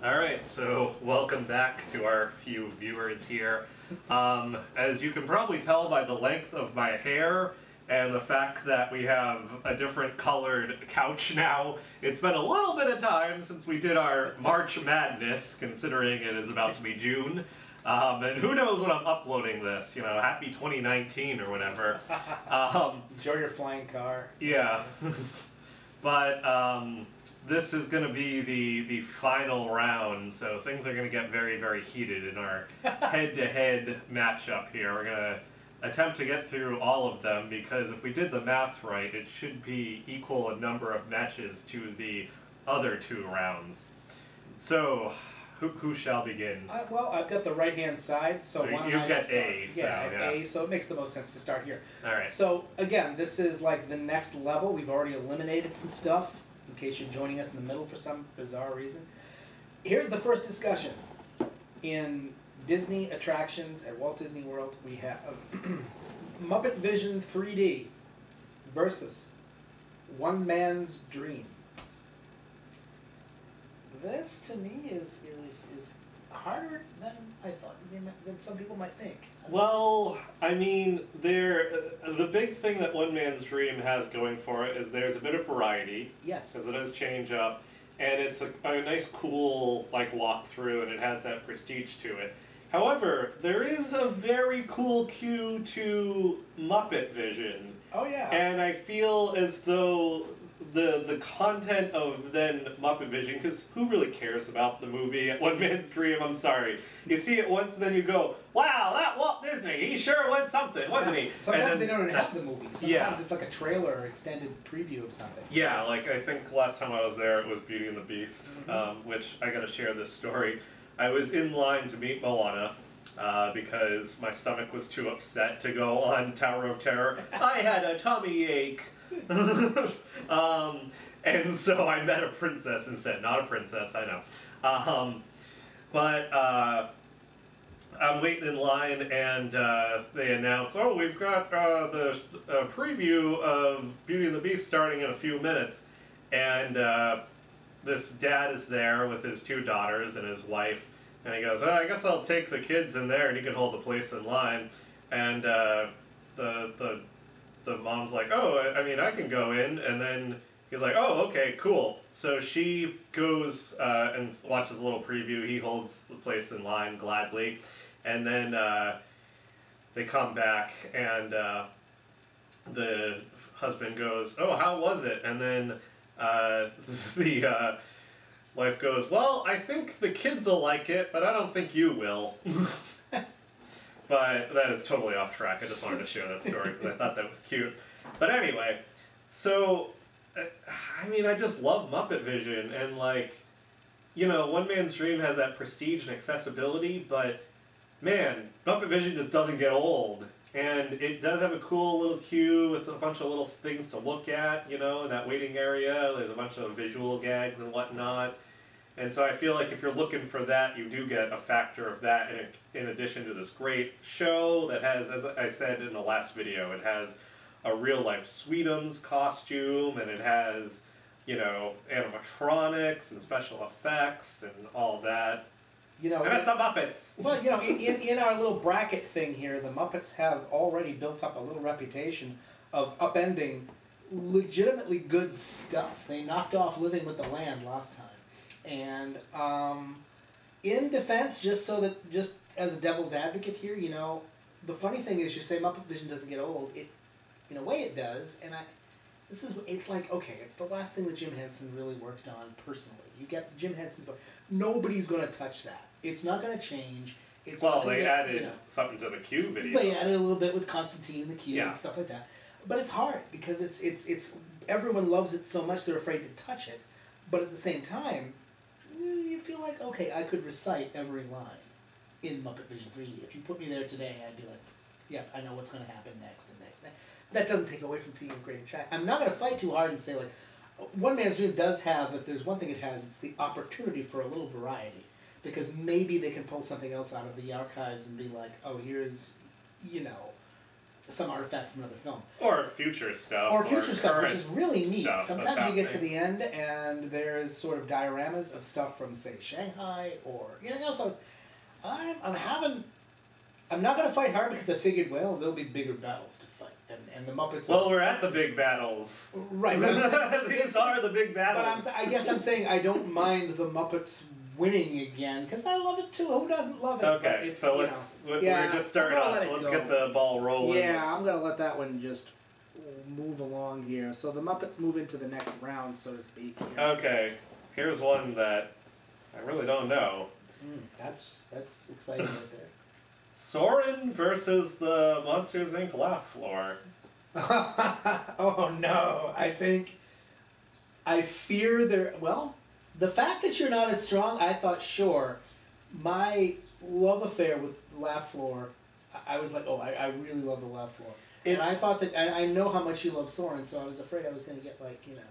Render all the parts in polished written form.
Alright, so welcome back to our few viewers here. As you can probably tell by the length of my hair and the fact that we have a different colored couch now, it's been a little bit of time since we did our March Madness, considering it is about to be June. And who knows when I'm uploading this, you know, happy 2019 or whatever. Enjoy your flying car. Yeah. But this is going to be the final round, so things are going to get very, very heated in our head-to-head matchup here. We're going to attempt to get through all of them, because if we did the math right, it should be equal in number of matches to the other two rounds. So, who shall begin? Well, I've got the right-hand side, so why don't You've I got start? A, so, yeah. A, so it makes the most sense to start here. All right. So, again, this is like the next level. We've already eliminated some stuff, in case you're joining us in the middle for some bizarre reason. Here's the first discussion. In Disney attractions at Walt Disney World, we have Muppet Vision 3D versus One Man's Dream. This, to me, is harder than I thought, than some people might think. Well, I mean, the big thing that One Man's Dream has going for it is there's a bit of variety. Yes. Because it does change up, and it's a nice, cool, like, walkthrough, and it has that prestige to it. However, there is a very cool queue to Muppet Vision. Oh, yeah. And I feel as though the content of then Muppet Vision, because who really cares about the movie One Man's Dream? I'm sorry. You see it once, and then you go, wow, that Walt Disney, he sure was something, wasn't he? Sometimes they don't have the movie. Sometimes yeah. it's like a trailer or extended preview of something. Yeah, like I think last time I was there, it was Beauty and the Beast, which I gotta share this story. I was in line to meet Moana, because my stomach was too upset to go on Tower of Terror. I had a tummy ache. And so I met a princess instead. Not a princess, I know. But I'm waiting in line, and they announce, oh, we've got the preview of Beauty and the Beast starting in a few minutes. And this dad is there with his two daughters and his wife. And he goes, oh, I guess I'll take the kids in there, and you can hold the place in line. And the mom's like, oh, I mean, I can go in. And then he's like, oh, okay, cool. So she goes and watches a little preview. He holds the place in line gladly. And then they come back, and the husband goes, oh, how was it? And then the wife goes, well, I think the kids will like it, but I don't think you will. But that is totally off track. I just wanted to share that story because I thought that was cute. But anyway, so, I mean, I just love Muppet Vision. And, like, you know, One Man's Dream has that prestige and accessibility, but, man, Muppet Vision just doesn't get old. And it does have a cool little queue with a bunch of little things to look at, you know, in that waiting area. There's a bunch of visual gags and whatnot. And so I feel like if you're looking for that, you do get a factor of that in addition to this great show that has, as I said in the last video, it has a real-life Sweetums costume, and it has, you know, animatronics and special effects and all that. You know, and it's the Muppets! Well, you know, in our little bracket thing here, the Muppets have already built up a little reputation of upending legitimately good stuff. They knocked off Living with the Land last time. And in defense, just as a devil's advocate here, you know, the funny thing is, you say Muppet Vision doesn't get old. It, in a way, it does. And it's like, okay, it's the last thing that Jim Henson really worked on personally. You get Jim Henson's book. Nobody's going to touch that. It's not going to change. It's well, they added something to the Q video. They added a little bit with Constantine and the Q and stuff like that. But it's hard because it's everyone loves it so much they're afraid to touch it. But at the same time, you feel like, okay, I could recite every line in Muppet Vision 3D. If you put me there today, I'd be like, yeah, I know what's going to happen next and next. That doesn't take away from being a great track. I'm not going to fight too hard and say, like, One Man's Dream does have, if there's one thing it has, it's the opportunity for a little variety. Because maybe they can pull something else out of the archives and be like, oh, here's, you know, some artifact from another film. Or future stuff. Or future stuff, which is really neat. stuff Sometimes you get to the end and there's sort of dioramas of stuff from, say, Shanghai or, you know, so it's, I'm not going to fight hard because I figured, well, there'll be bigger battles to fight. And the Muppets... Well, we're at the big battles. Right. These are the big battles. But I guess I'm saying I don't mind the Muppets winning again, because I love it too. Who doesn't love it? Okay, so we're just starting off, so let's get the ball rolling. Yeah, I'm going to let that one just move along here. So the Muppets move into the next round, so to speak. Here. Okay, here's one that I really don't know. That's exciting right there. Soren versus the Monsters, Inc. laugh floor. Oh no, I fear there, well, the fact that you're not as strong, I thought, sure, my love affair with laugh floor, I was like, oh, I really love the laugh floor. And I thought that, I know how much you love Soren, so I was afraid I was going to get like, you know.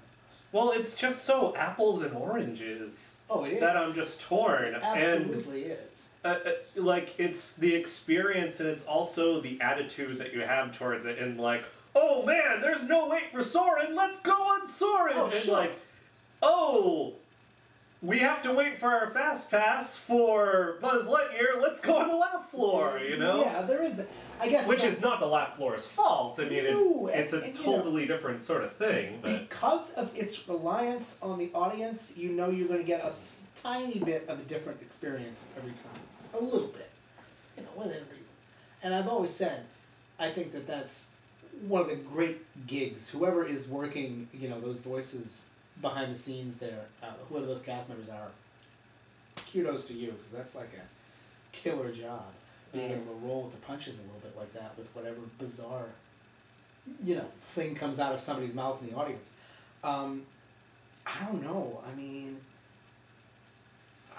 Well, it's just so apples and oranges. Oh, it is. That I'm just torn. It absolutely is. Like, it's the experience and it's also the attitude that you have towards it. And like, oh man, there's no wait for Soren, let's go on Soren! Oh, and sure. like, oh, we have to wait for our fast pass for Buzz Lightyear, let's go on the laugh floor, you know? Yeah, there is, I guess. Which is not the laugh floor's fault. I mean, it's a totally different sort of thing. But because of its reliance on the audience, you know you're going to get a tiny bit of a different experience every time. A little bit. You know, within reason. And I've always said, I think that that's one of the great gigs. Whoever is working, you know, those voices behind the scenes there, whoever those cast members are, kudos to you, because that's like a killer job. Being able to roll with the punches a little bit like that with whatever bizarre, you know, thing comes out of somebody's mouth in the audience. I don't know. I mean,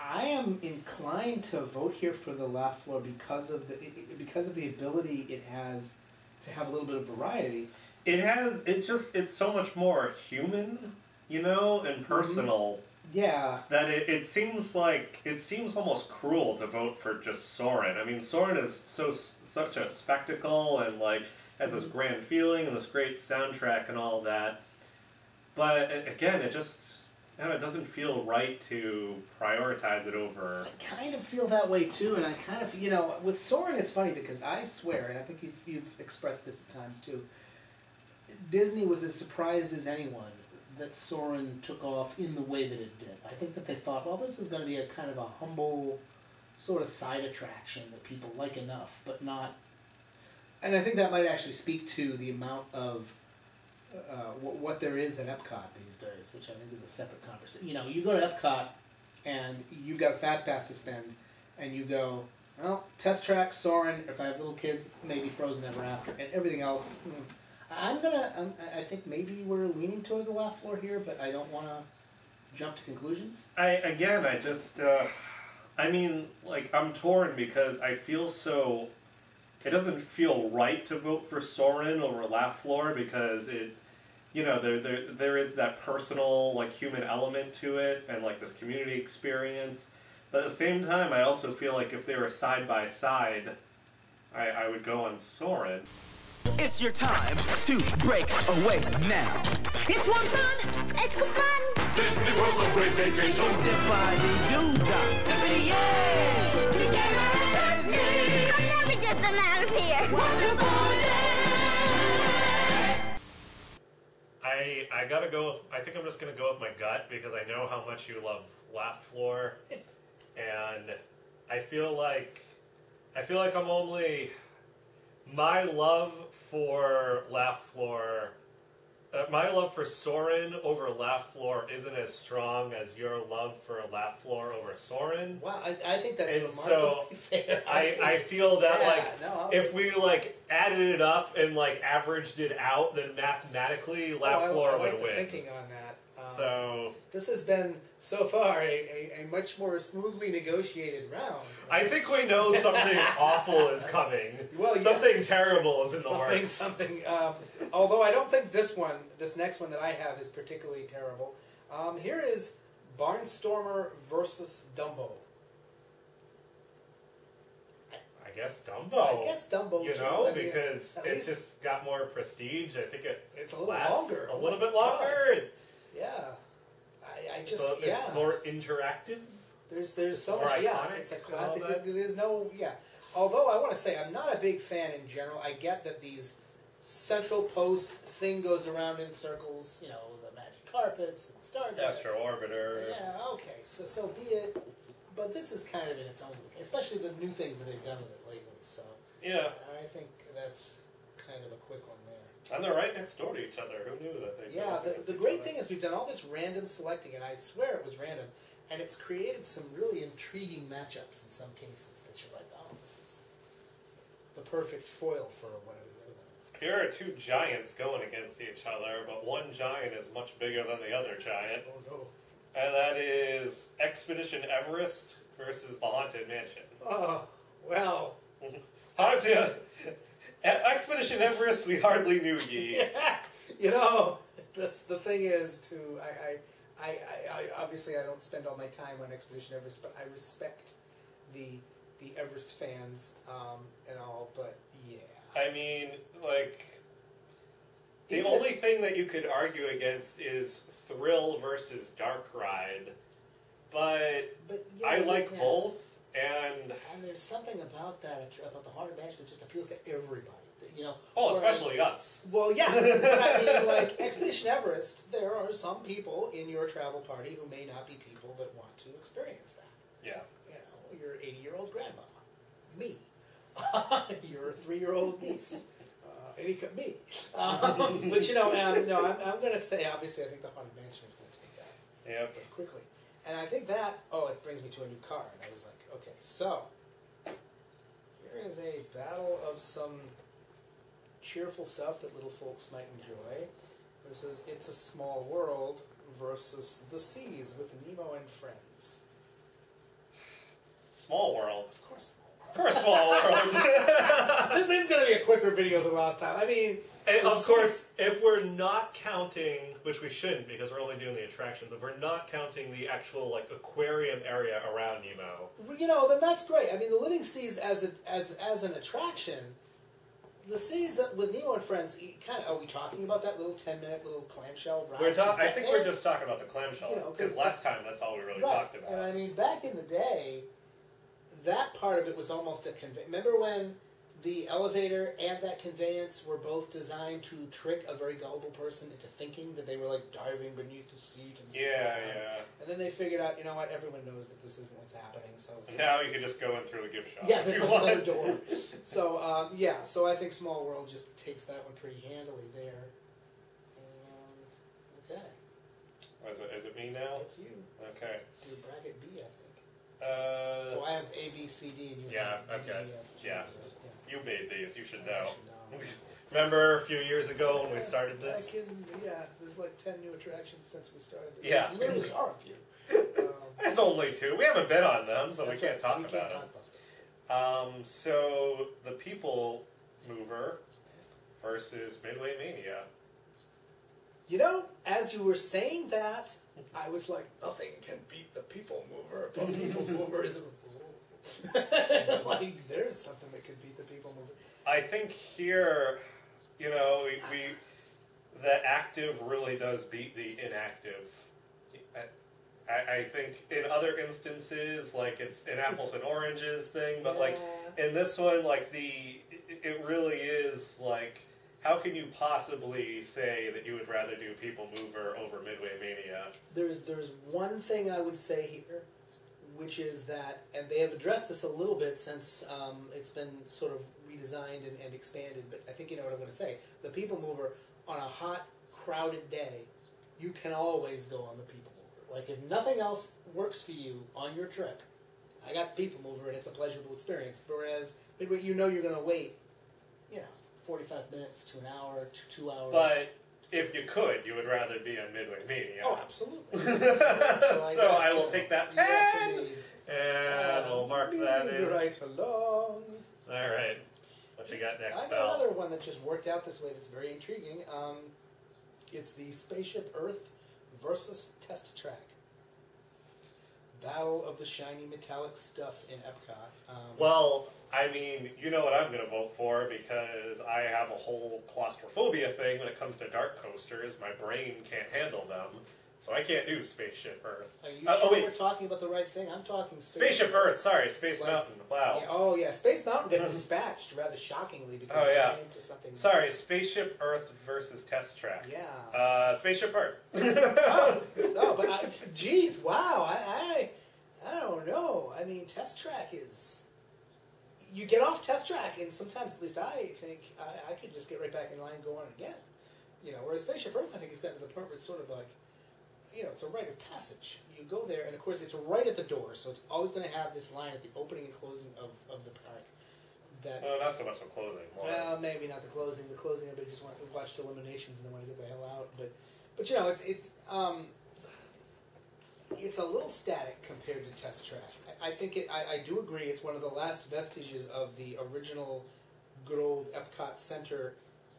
I am inclined to vote here for the laugh floor because of the ability it has to have a little bit of variety. It's so much more human, you know, and personal. Yeah. That it seems almost cruel to vote for just Soren. I mean, Soren is such a spectacle and like has this grand feeling and this great soundtrack and all that. But again, it doesn't feel right to prioritize it over. I kind of feel that way too, and I kind of, you know, with Soren it's funny because I swear, and I think you've expressed this at times too, Disney was as surprised as anyone that Soren took off in the way that it did. I think that they thought, well, this is going to be a kind of a humble sort of side attraction that people like enough, but not... And I think that might actually speak to the amount of what there is at Epcot these days, which I think is a separate conversation. You know, you go to Epcot and you've got a fast pass to spend, and you go, well, Test Track, Soren, if I have little kids, maybe Frozen Ever After, and everything else... I think maybe we're leaning toward the laugh floor here, but I don't want to jump to conclusions. I mean, like, I'm torn because I feel so... It doesn't feel right to vote for Soren over laugh floor because it, you know, there is that personal, like, human element to it and, like, this community experience. But at the same time, I also feel like if they were side by side, I would go on Soren. It's your time to break away now. It's one fun. It's fun. Disney World's a great vacation. Zippity-doo-dah. Yay! Together at Disney. I'll never get them out of here. Wonderful day. I gotta go with, I think I'm just gonna go with my gut because I know how much you love laugh floor, and I feel like I'm only... My love for laugh floor, my love for Soren over laugh floor isn't as strong as your love for laugh floor over Soren. Wow, I think that's and remarkably fair. I feel that if we like added it up and like averaged it out, then mathematically laugh floor would win. Thinking on that. So this has been so far a much more smoothly negotiated round. I think we know something awful is coming. Well, yes. Something terrible is in the works. Something. Although I don't think this next one that I have is particularly terrible. Here is Barnstormer versus Dumbo. guess Dumbo. I guess Dumbo, You too. know, I mean, because at it's least just got more prestige. I think it's a little lasts longer. a Oh little my bit longer. God. Yeah. I just, So yeah. it's more interactive. There's so more much, yeah. iconic It's a and classic. all that. There's no, yeah. Although I want to say I'm not a big fan in general. I get that these central post thing goes around in circles. You know, the magic carpets and star jets. Astro Orbiter. Yeah. Okay. So be it. But this is kind of in its own league, especially the new things that they've done with it lately. So Yeah. I think that's kind of a quick one there. And they're right next door to each other. Who knew that they? Yeah, the great thing is we've done all this random selecting, and I swear it was random, and it's created some really intriguing matchups in some cases that you're like, oh, this is the perfect foil for whatever the other one is. Here are two giants going against each other, but one giant is much bigger than the other giant, Oh no. and that is Expedition Everest versus the Haunted Mansion. Oh, well. Haunted Expedition Everest, we hardly knew ye. You know, that's the thing is too. I obviously I don't spend all my time on Expedition Everest, but I respect the Everest fans and all. But yeah, I mean, like, the Even only thing that you could argue against is Thrill versus Dark Ride, but yeah, I like yeah. both, and there's something about that about the Haunted Mansion that just appeals to everybody. You know, oh, whereas- especially us. Well, yeah, but I mean, like Expedition Everest, there are some people in your travel party who may not be people that want to experience that. Yeah. You know, your 80-year-old grandma, me, your 3-year-old niece, me. But you know, no, I'm going to say obviously I think the Haunted Mansion is going to take that Yep. very quickly, and I think that it brings me to a new card. I was like, okay, so here is a battle of some cheerful stuff that little folks might enjoy. This is It's a Small World versus The Seas with Nemo and Friends. Small World. Of course, Of course, Small World. this is going to be a quicker video than last time. I mean, And of course, if we're not counting, which we shouldn't because we're only doing the attractions, if we're not counting the actual like aquarium area around Nemo, you know, then that's great. I mean, the Living Seas as an attraction, the Seas with Nemo and Friends, kind of. Are we talking about that little 10-minute little clamshell ride? I think we're just talking about the clamshell You know, because last time that's all we really right. talked about. And I mean, back in the day, that part of it was almost a conveyance. Remember when the elevator and that conveyance were both designed to trick a very gullible person into thinking that they were like diving beneath the sea to the Yeah. And then they figured out, you know what, everyone knows that this isn't what's happening, so... Now you can just go in through the gift shop. Yeah, if there's you like want. another door. So, so I think Small World just takes that one pretty handily there. And, okay. Is it me now? That's you. Okay. It's your bracket B, I think. Uh, I have A, B, C, D, and you yeah, have D, okay. E, F, G, Yeah. yeah. you made these. You should I know. should know. Remember a few years ago when we started this? There's like 10 new attractions since we started. Yeah. There literally are a few. There's only 2. We haven't been on them, so we That's can't right, talk so we about can't it. talk about those. So the People Mover versus Midway Mania. You know, as you were saying that, I was like, nothing can beat the People Mover. But People Mover is like, there is something that could beat the People Mover. I think here, you know, we the active really does beat the inactive. I think in other instances, like it's an apples and oranges thing, but like in this one, like it really is like, how can you possibly say that you would rather do People Mover over Midway Mania? There's one thing I would say here, which is that, and they have addressed this a little bit since it's been sort of redesigned and expanded, but I think you know what I'm going to say. The People Mover, on a hot, crowded day, you can always go on the People Mover. Like, if nothing else works for you on your trip, I got the People Mover, and it's a pleasurable experience. Whereas, Midway, you know you're going to wait, 45 minutes to an hour to 2 hours. But if you could, you would rather be on Midway Mania. Oh, absolutely. So I will take that pen, yes, indeed. and we'll mark that Moving in. right along. All right. What you got next, I got Belle? another one that just worked out this way that's very intriguing. It's the Spaceship Earth versus Test Track. battle of the shiny metallic stuff in Epcot. Well, I mean, you know what I'm going to vote for, because I have a whole claustrophobia thing when it comes to dark coasters. My brain can't handle them, so I can't do Spaceship Earth. Are you sure we're talking about the right thing? I'm talking Spaceship Earth, sorry, Space Mountain, wow. Yeah, Space Mountain got dispatched rather shockingly because it ran into something. Sorry, Spaceship Earth versus Test Track. Yeah. Spaceship Earth. Geez, wow, I don't know. I mean, Test Track is... You get off Test Track, and sometimes, at least I think, I could just get right back in line and go on it again. You know, whereas Spaceship Earth, I think, has gotten to the point where it's sort of like, you know, it's a rite of passage. You go there, and of course, it's right at the door, so it's always going to have this line at the opening and closing of the park. That, not so much the closing. Well, maybe not the closing. The closing, everybody just wants to watch the eliminations and they want to get the hell out. But you know, it's a little static compared to Test Track. I think I do agree. It's one of the last vestiges of the original good old Epcot Center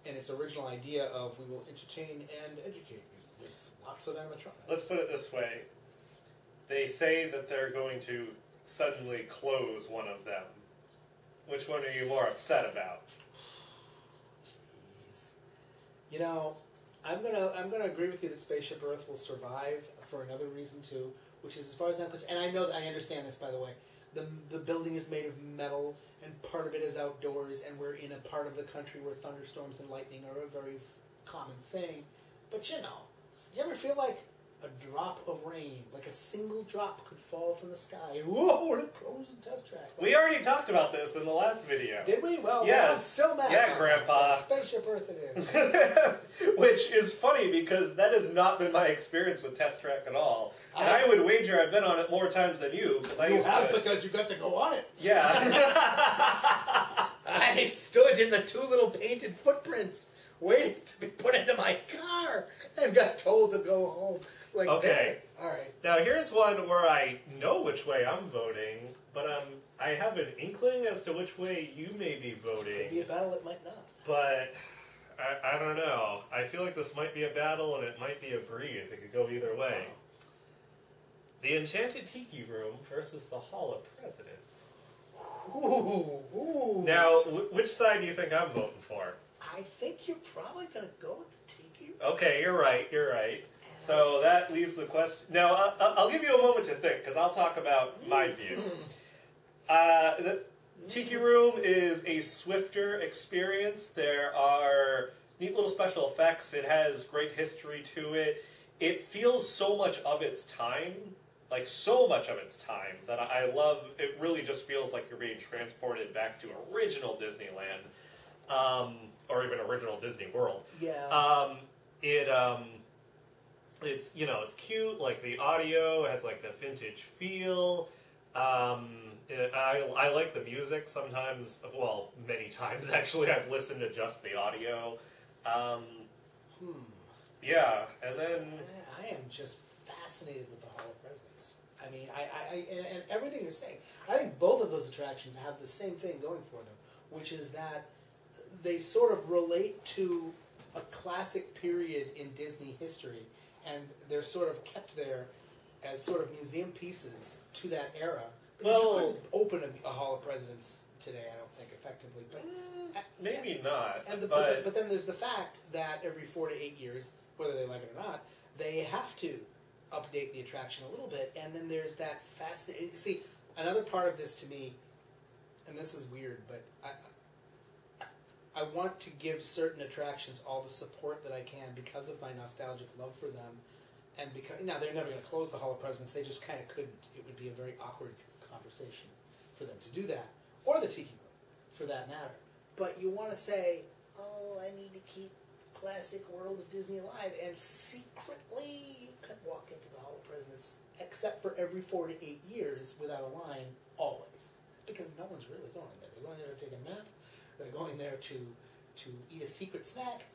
and its original idea of we will entertain and educate you with lots of animatronics. Let's put it this way. They say that they're going to suddenly close one of them. Which one are you more upset about? Jeez. You know, I'm gonna agree with you that Spaceship Earth will survive for another reason too, which is, as far as I'm concerned, and I know that I understand this, by the way. The building is made of metal, and part of it is outdoors, and we're in a part of the country where thunderstorms and lightning are a very common thing. But you know, do you ever feel like a drop of rain, like a single drop, could fall from the sky? And whoa, it closed the Test Track. We already talked about this in the last video. Did we? Well, yes. I'm still mad. Yeah, about Grandpa. That, so Spaceship Earth it is. Which is funny because that has not been my experience with Test Track at all. And I would wager I've been on it more times than you. Because you got to go on it. Yeah. I stood in the two little painted footprints waiting to be put into my car and got told to go home. Like, okay. All right. Now here's one where I know which way I'm voting, but I have an inkling as to which way you may be voting. It could be a battle, it might not. But I don't know. I feel like this might be a battle and it might be a breeze. It could go either way. Wow. The Enchanted Tiki Room versus the Hall of Presidents. Ooh. Now, which side do you think I'm voting for? I think you're probably going to go with the Tiki Room. Okay, you're right. So that leaves the question. Now, I'll give you a moment to think, because I'll talk about my view. The Tiki Room is a swifter experience. There are neat little special effects. It has great history to it. It feels so much of its time, like so much of its time, that I love. It really just feels like you're being transported back to original Disneyland, or even original Disney World. Yeah. It's, you know, it's cute, like the audio has like the vintage feel. I like the music sometimes, well, many times actually. I've listened to just the audio. Yeah, and then... I am just fascinated with the Hall of Presidents. I mean, and everything you're saying, I think both of those attractions have the same thing going for them, which is that they sort of relate to a classic period in Disney history, and they're sort of kept there as sort of museum pieces to that era. Because you couldn't open a Hall of Presidents today, I don't think, effectively. But maybe not. But then there's the fact that every 4 to 8 years, whether they like it or not, they have to update the attraction a little bit. And then there's that fascinating... See, another part of this to me, and this is weird, but I want to give certain attractions all the support that I can because of my nostalgic love for them. And because now they're never going to close the Hall of Presidents. They just kind of couldn't. It would be a very awkward conversation for them to do that. Or the Tiki Room, for that matter. But you want to say, oh, I need to keep classic World of Disney alive. And secretly, you can walk into the Hall of Presidents, except for every 4 to 8 years, without a line, always. Because no one's really going there. They're going there to take a nap. They're going there to eat a secret snack,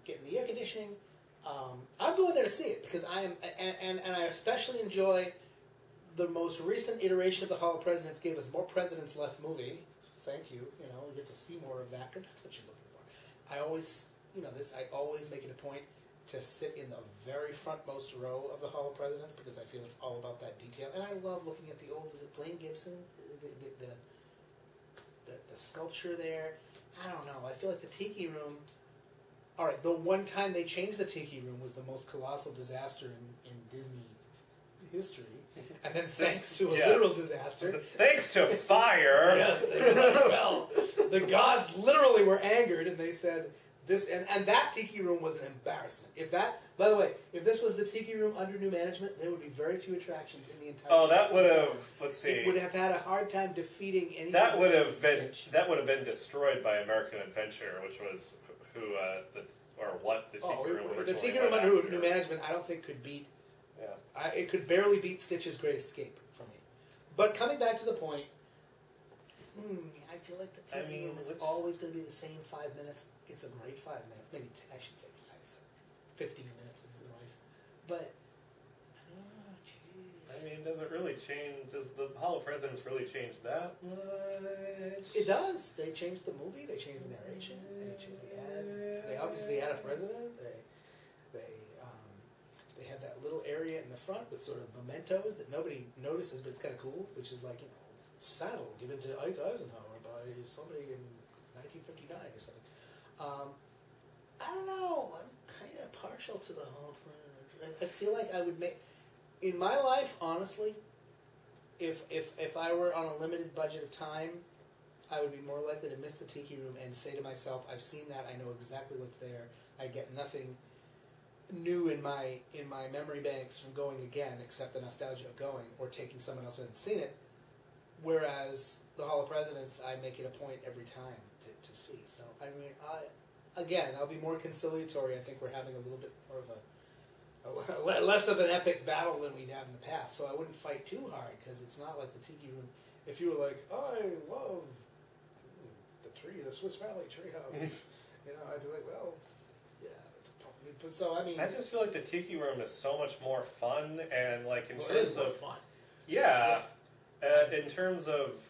get in the air conditioning. I'm going there to see it because I am, and I especially enjoy the most recent iteration of the Hall of Presidents. Gave us more Presidents, less movie. Thank you. You know, we get to see more of that because that's what you're looking for. I always, I always make it a point to sit in the very frontmost row of the Hall of Presidents because I feel it's all about that detail. And I love looking at the old, is it Blaine Gibson? The sculpture there. I don't know. I feel like the Tiki Room... All right, the one time they changed the Tiki Room was the most colossal disaster in Disney history. And then thanks to a literal disaster... Thanks to fire! Yes, they were like, well, the gods literally were angered, and they said... This and that Tiki Room was an embarrassment. If that, by the way, if this was the Tiki Room under new management, there would be very few attractions in the entire. Oh, that would have. Let's see. It would have had a hard time defeating any. That would have been. That would have been destroyed by American Adventure, which was who the Tiki Room. The Tiki Room under new management, I don't think could beat. Yeah. It could barely beat Stitch's Great Escape for me. But coming back to the point. I feel like the Tiki Room is always going to be the same 5 minutes. It's a great 5 minutes. Maybe I should say 5. It's like 15 minutes of your life. But, jeez. I mean, does it really change? Does the Hall of Presidents really change that much? It does. They changed the movie. They changed the narration. They obviously had a president. They have that little area in the front with sort of mementos that nobody notices, but it's kind of cool, which is like, saddle given to Ike Eisenhower by somebody in 1959 or something. I don't know. I'm kind of partial to the Hall of Presidents. I feel like I would make... In my life, honestly, if I were on a limited budget of time, I would be more likely to miss the Tiki Room and say to myself, I've seen that, I know exactly what's there, I get nothing new in my memory banks from going again, except the nostalgia of going, or taking someone else who hasn't seen it. Whereas the Hall of Presidents, I make it a point every time to see. So, I mean, I'll be more conciliatory. I think we're having a little bit more of less of an epic battle than we'd have in the past. So I wouldn't fight too hard, because it's not like the Tiki Room. If you were like, I love the Swiss Family Treehouse, I'd be like, well, yeah. So, I mean... I just feel like the Tiki Room is so much more fun, and, like, in terms it is more of... fun. Yeah. In terms of,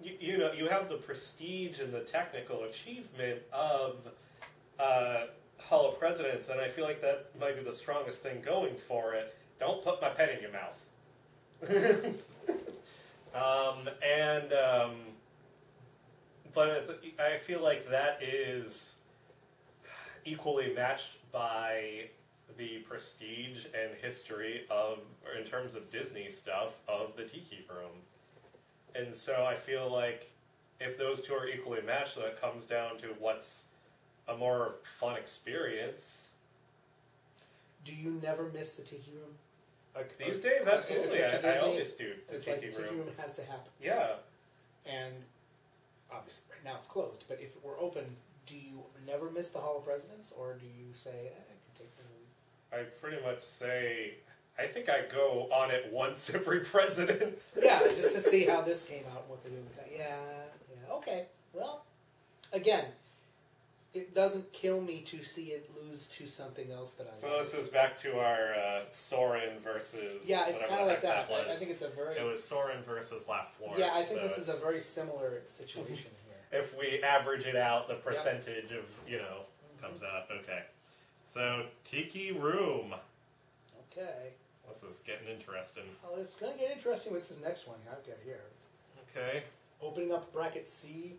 you have the prestige and the technical achievement of Hall of Presidents, and I feel like that might be the strongest thing going for it. Don't put my pen in your mouth. But I feel like that is equally matched by the prestige and history of, or in terms of Disney stuff, of the Tiki Room. And so I feel like if those two are equally matched, then it comes down to what's a more fun experience. Do you never miss the Tiki Room? These days, absolutely. I always do the it's Tiki like the Tiki Room has to happen. Yeah. And obviously, right now it's closed, but if it were open, do you never miss the Hall of Presidents, or do you say, I can take the room? I pretty much say, I think I go on it once every president. Yeah, just to see how this came out and what they do with that. Yeah, okay. Well, again, it doesn't kill me to see it lose to something else that I So like. this is back to our Soren versus... Yeah, it's kind of like that. was. I think it's a very... It was Soren versus Lafleur. Yeah, I think this is a very similar situation here. If we average it out, the percentage of, comes out. Okay. So, Tiki Room. Okay. This is getting interesting. Well, it's going to get interesting with this next one I've got here. Okay. Opening up bracket C.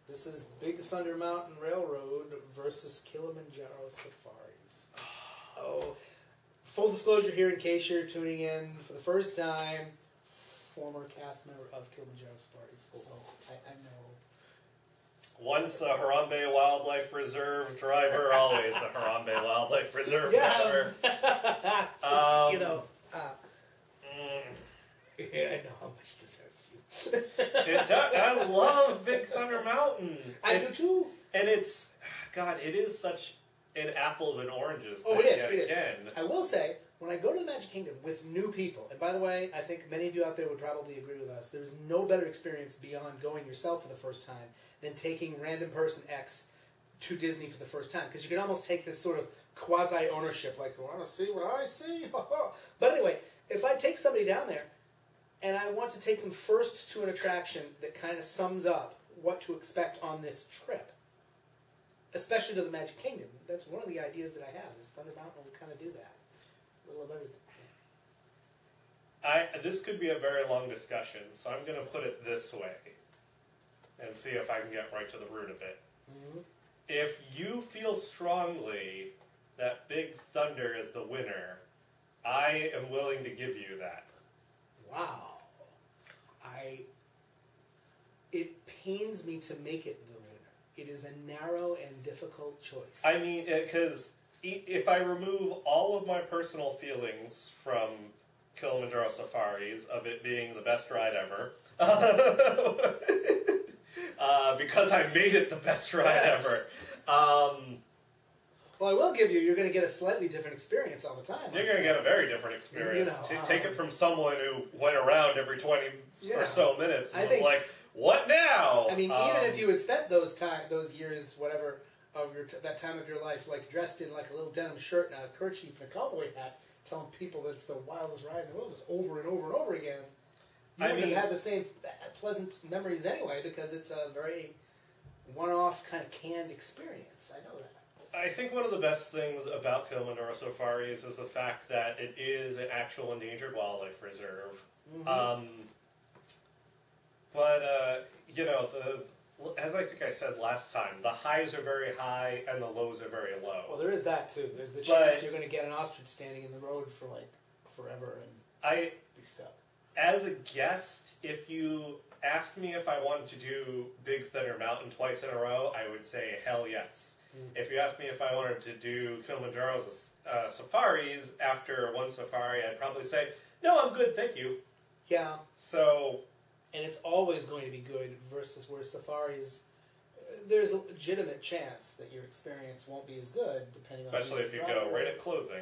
This is Big Thunder Mountain Railroad versus Kilimanjaro Safaris. Oh, full disclosure here in case you're tuning in for the first time, former cast member of Kilimanjaro Safaris. So I know. Once a Harambe Wildlife Reserve driver, always a Harambe Wildlife Reserve driver. Yeah, I know how much this hurts you. It does. I love Big Thunder Mountain. I do too. And it's, God, it is such an apples and oranges thing. Oh, it is. It again. is. I will say, when I go to the Magic Kingdom with new people, and by the way, I think many of you out there would probably agree with us, there's no better experience beyond going yourself for the first time than taking random person X to Disney for the first time. Because you can almost take this sort of quasi-ownership, like, want to see what I see? But anyway, if I take somebody down there, and I want to take them first to an attraction that kind of sums up what to expect on this trip, especially to the Magic Kingdom. That's one of the ideas that I have, is Thunder Mountain will kind of do that. A little of everything. This could be a very long discussion, so I'm going to put it this way and see if I can get right to the root of it. Mm-hmm. If you feel strongly that Big Thunder is the winner, I am willing to give you that. Wow. It pains me to make it the winner. It is a narrow and difficult choice. I mean, because if I remove all of my personal feelings from Kilimanjaro Safaris, of it being the best ride ever, because I made it the best ride ever. Well, I will give you, you're going to get a slightly different experience all the time. You're going to get a very different experience. Take it from someone who went around every 20 or so minutes and was like, what now? I mean, even if you had spent those years, whatever, of that time of your life, like dressed in like a little denim shirt and a kerchief and a cowboy hat, telling people that it's the wildest ride in the world, just over and over and over again, you wouldn't have had the same pleasant memories anyway, because it's a very one-off kind of canned experience. I know that. I think one of the best things about Kilimanjaro Safaris is the fact that it is an actual endangered wildlife reserve. Mm-hmm. You know, as I think I said last time, the highs are very high and the lows are very low. Well, there is that too. There's the chance you're going to get an ostrich standing in the road for like forever and be stuck. As a guest, if you asked me if I wanted to do Big Thunder Mountain twice in a row, I would say hell yes. If you asked me if I wanted to do Kilimanjaro's safaris after one safari, I'd probably say, no, I'm good, thank you. Yeah. So... And it's always going to be good versus where safaris, there's a legitimate chance that your experience won't be as good, depending on... Especially if you go right at closing.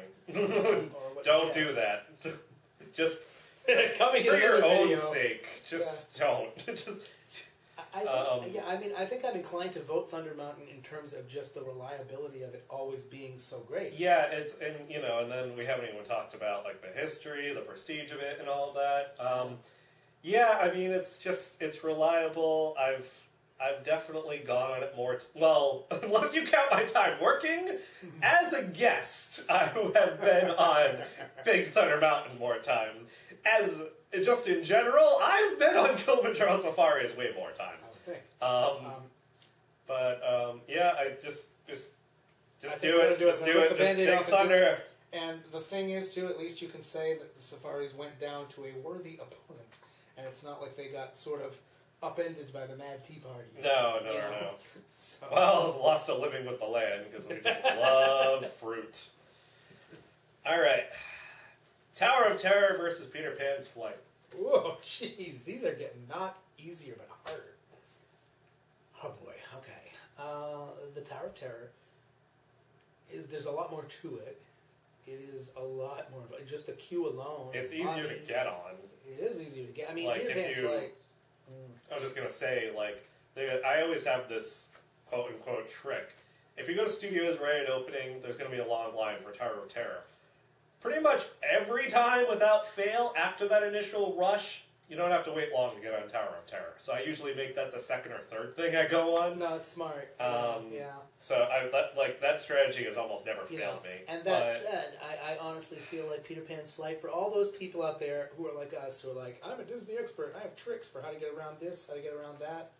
Don't do that. Just coming for your own video. sake, just don't. I think I'm inclined to vote Thunder Mountain in terms of just the reliability of it always being so great. Yeah, and then we haven't even talked about like the history, the prestige of it, and all of that. Yeah, I mean, it's reliable. I've definitely gone on it more. Well, unless you count my time working as a guest, I have been on Big Thunder Mountain more times. As just in general, I've been on Kilimanjaro Safaris way more times. I think. Yeah, I just do it. Just do it. Just Big Thunder. And the thing is, too, at least you can say that the safaris went down to a worthy opponent. And it's not like they got sort of upended by the Mad Tea Party. No. So. Well, lost a living with the land because we just love fruit. All right. Tower of Terror versus Peter Pan's Flight. Whoa, jeez. These are getting not easier but harder. Oh, boy. Okay. The Tower of Terror, there's a lot more to it. It is a lot more. Just the queue alone. It's easier to get on. It is easier to get. I mean, like Peter Pan's Flight. I was just going to say, like, I always have this quote-unquote trick. If you go to studios right at opening, there's going to be a long line for Tower of Terror. Pretty much every time without fail, after that initial rush, you don't have to wait long to get on Tower of Terror. So I usually make that the second or third thing I go on. No, it's smart. Yeah. So that strategy has almost never failed me. And that said, I honestly feel like Peter Pan's Flight, for all those people out there who are like us, who are like, I'm a Disney expert, I have tricks for how to get around this, how to get around that.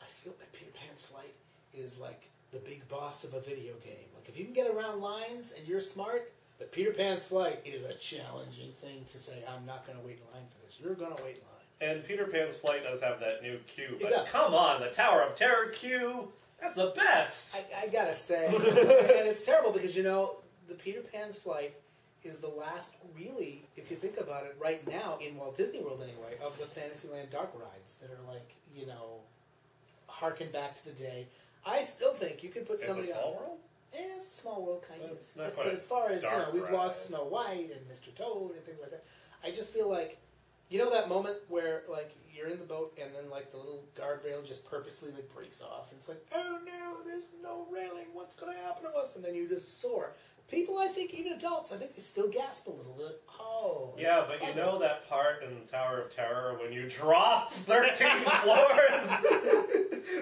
I feel like Peter Pan's Flight is like the big boss of a video game. Like, if you can get around lines and you're smart, but Peter Pan's Flight is a challenging thing to say, I'm not going to wait in line for this. You're going to wait in line. And Peter Pan's Flight does have that new queue. But it does. Come on, the Tower of Terror queue, that's the best. I got to say. And it's terrible because, the Peter Pan's Flight is the last, really, if you think about it, right now, in Walt Disney World anyway, of the Fantasyland dark rides that are like, harken back to the day. I still think you could put somebody It's a small world? Yeah, it's a small world, kind of. But as far as, we've ride. lost Snow White and Mr. Toad and things like that, I just feel like, that moment where, like, you're in the boat and then, like, the little guardrail just purposely, like, breaks off. And it's like, oh, no, there's no railing. What's going to happen to us? And then you just soar. People, I think, even adults, I think they still gasp a little bit. Oh. Yeah, but you know that part in the Tower of Terror when you drop 13 floors?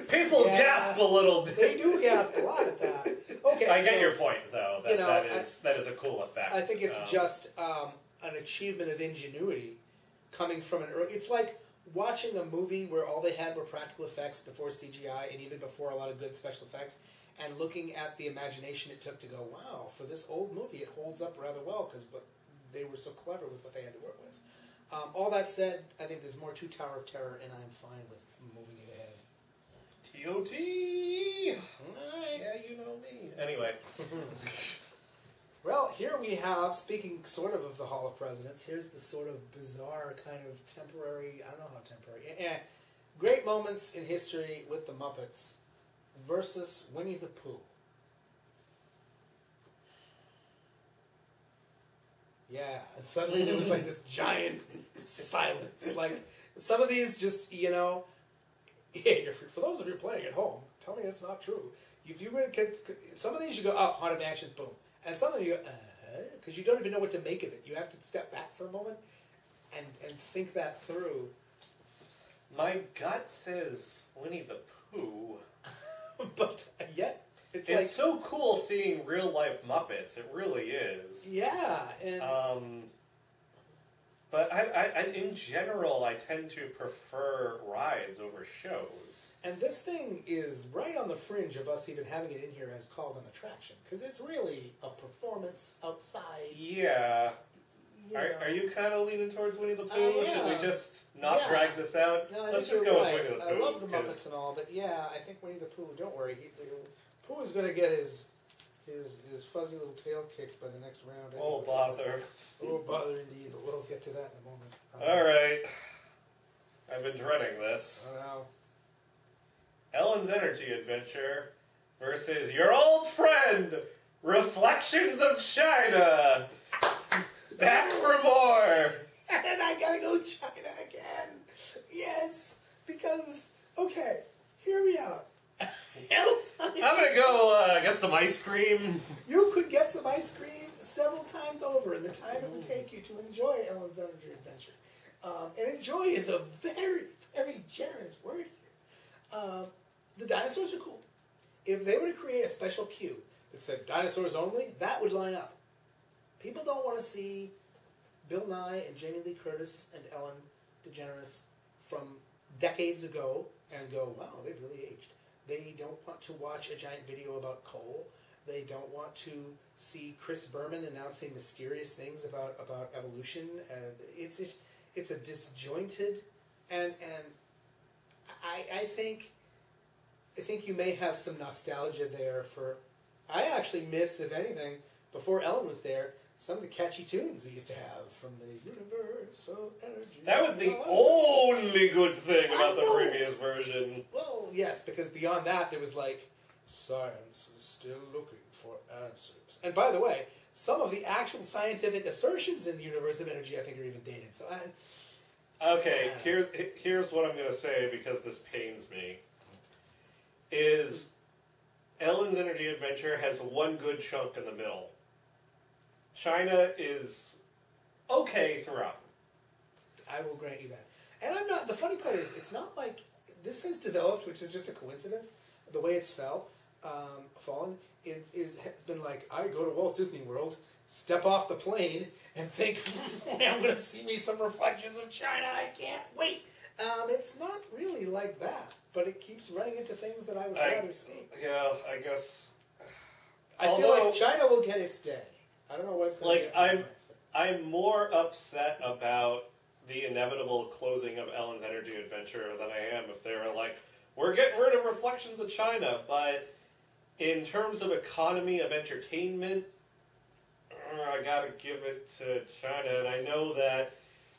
People Yeah. gasp a little bit. They do gasp a lot at that. Okay, I get so your point, though. That, you know, that is a cool effect. I think it's just an achievement of ingenuity coming from an early. It's like watching a movie where all they had were practical effects before CGI and even before a lot of good special effects, and looking at the imagination it took to go, wow, for this old movie it holds up rather well because they were so clever with what they had to work with. All that said, I think there's more to Tower of Terror, and I'm fine with moving it ahead. TOT! Alright. Yeah, you know me. Anyway. Well, here we have, speaking sort of the Hall of Presidents, here's the sort of bizarre kind of temporary, I don't know how temporary, great moments in history with the Muppets versus Winnie the Pooh. Yeah, and suddenly there was like this giant silence. Like, some of these just, you know, hey, for those of you playing at home, tell me it's not true. If you were to, some of these you go, oh, Haunted Mansion, boom. And some of them you go, because you don't even know what to make of it. You have to step back for a moment and think that through. My gut says Winnie the Pooh. But yet, it's It's like... so cool seeing real-life Muppets. It really is. Yeah, and... But I, in general, I tend to prefer rides over shows. And this thing is right on the fringe of us even having it in here as called an attraction. Because it's really a performance outside. Yeah. Are you kind of leaning towards Winnie the Pooh? Should we just not drag this out? No, Let's just go with Winnie the Pooh. I love the Muppets and all, but yeah, I think Winnie the Pooh, don't worry. Pooh is going to get his fuzzy little tail kicked by the next round. Anyway. Oh, bother. Oh, bother indeed, but we'll get to that in a moment. Alright. I've been dreading this. I know. Ellen's Energy Adventure versus your old friend, Reflections of China. Back for more. And I gotta go China again. Yes, because, okay, hear me out. I'm gonna go get some ice cream. You could get some ice cream several times over in the time it would take you to enjoy Ellen's Energy Adventure. And enjoy is a very, very generous word here. The dinosaurs are cool. If they were to create a special queue that said dinosaurs only, that would line up. People don't want to see Bill Nye and Jamie Lee Curtis and Ellen DeGeneres from decades ago and go, wow, they've really aged. They don't want to watch a giant video about coal. They don't want to see Chris Berman announcing mysterious things about evolution. It's a disjointed, and I think you may have some nostalgia there for. I actually miss, if anything, before Ellen was there, some of the catchy tunes we used to have from the universe of energy. That was the only good thing about the previous version. Well, yes, because beyond that, there was like, science is still looking for answers. And by the way, some of the actual scientific assertions in the universe of energy, I think, are even dated. So, okay, here's what I'm going to say because this pains me. Is Ellen's Energy Adventure has one good chunk in the middle. China is okay throughout. I will grant you that. And I'm not, the funny part is, it's not like, this has developed, which is just a coincidence, the way it's fallen, has been like, I go to Walt Disney World, step off the plane, and think, I'm going to see me some Reflections of China, I can't wait. It's not really like that, but it keeps running into things that I would rather see. Yeah, I guess. I feel like China will get its day. I don't know what it's going to be. I'm more upset about the inevitable closing of Ellen's Energy Adventure than I am if they were like, we're getting rid of Reflections of China, but in terms of economy of entertainment, I gotta give it to China, and I know that,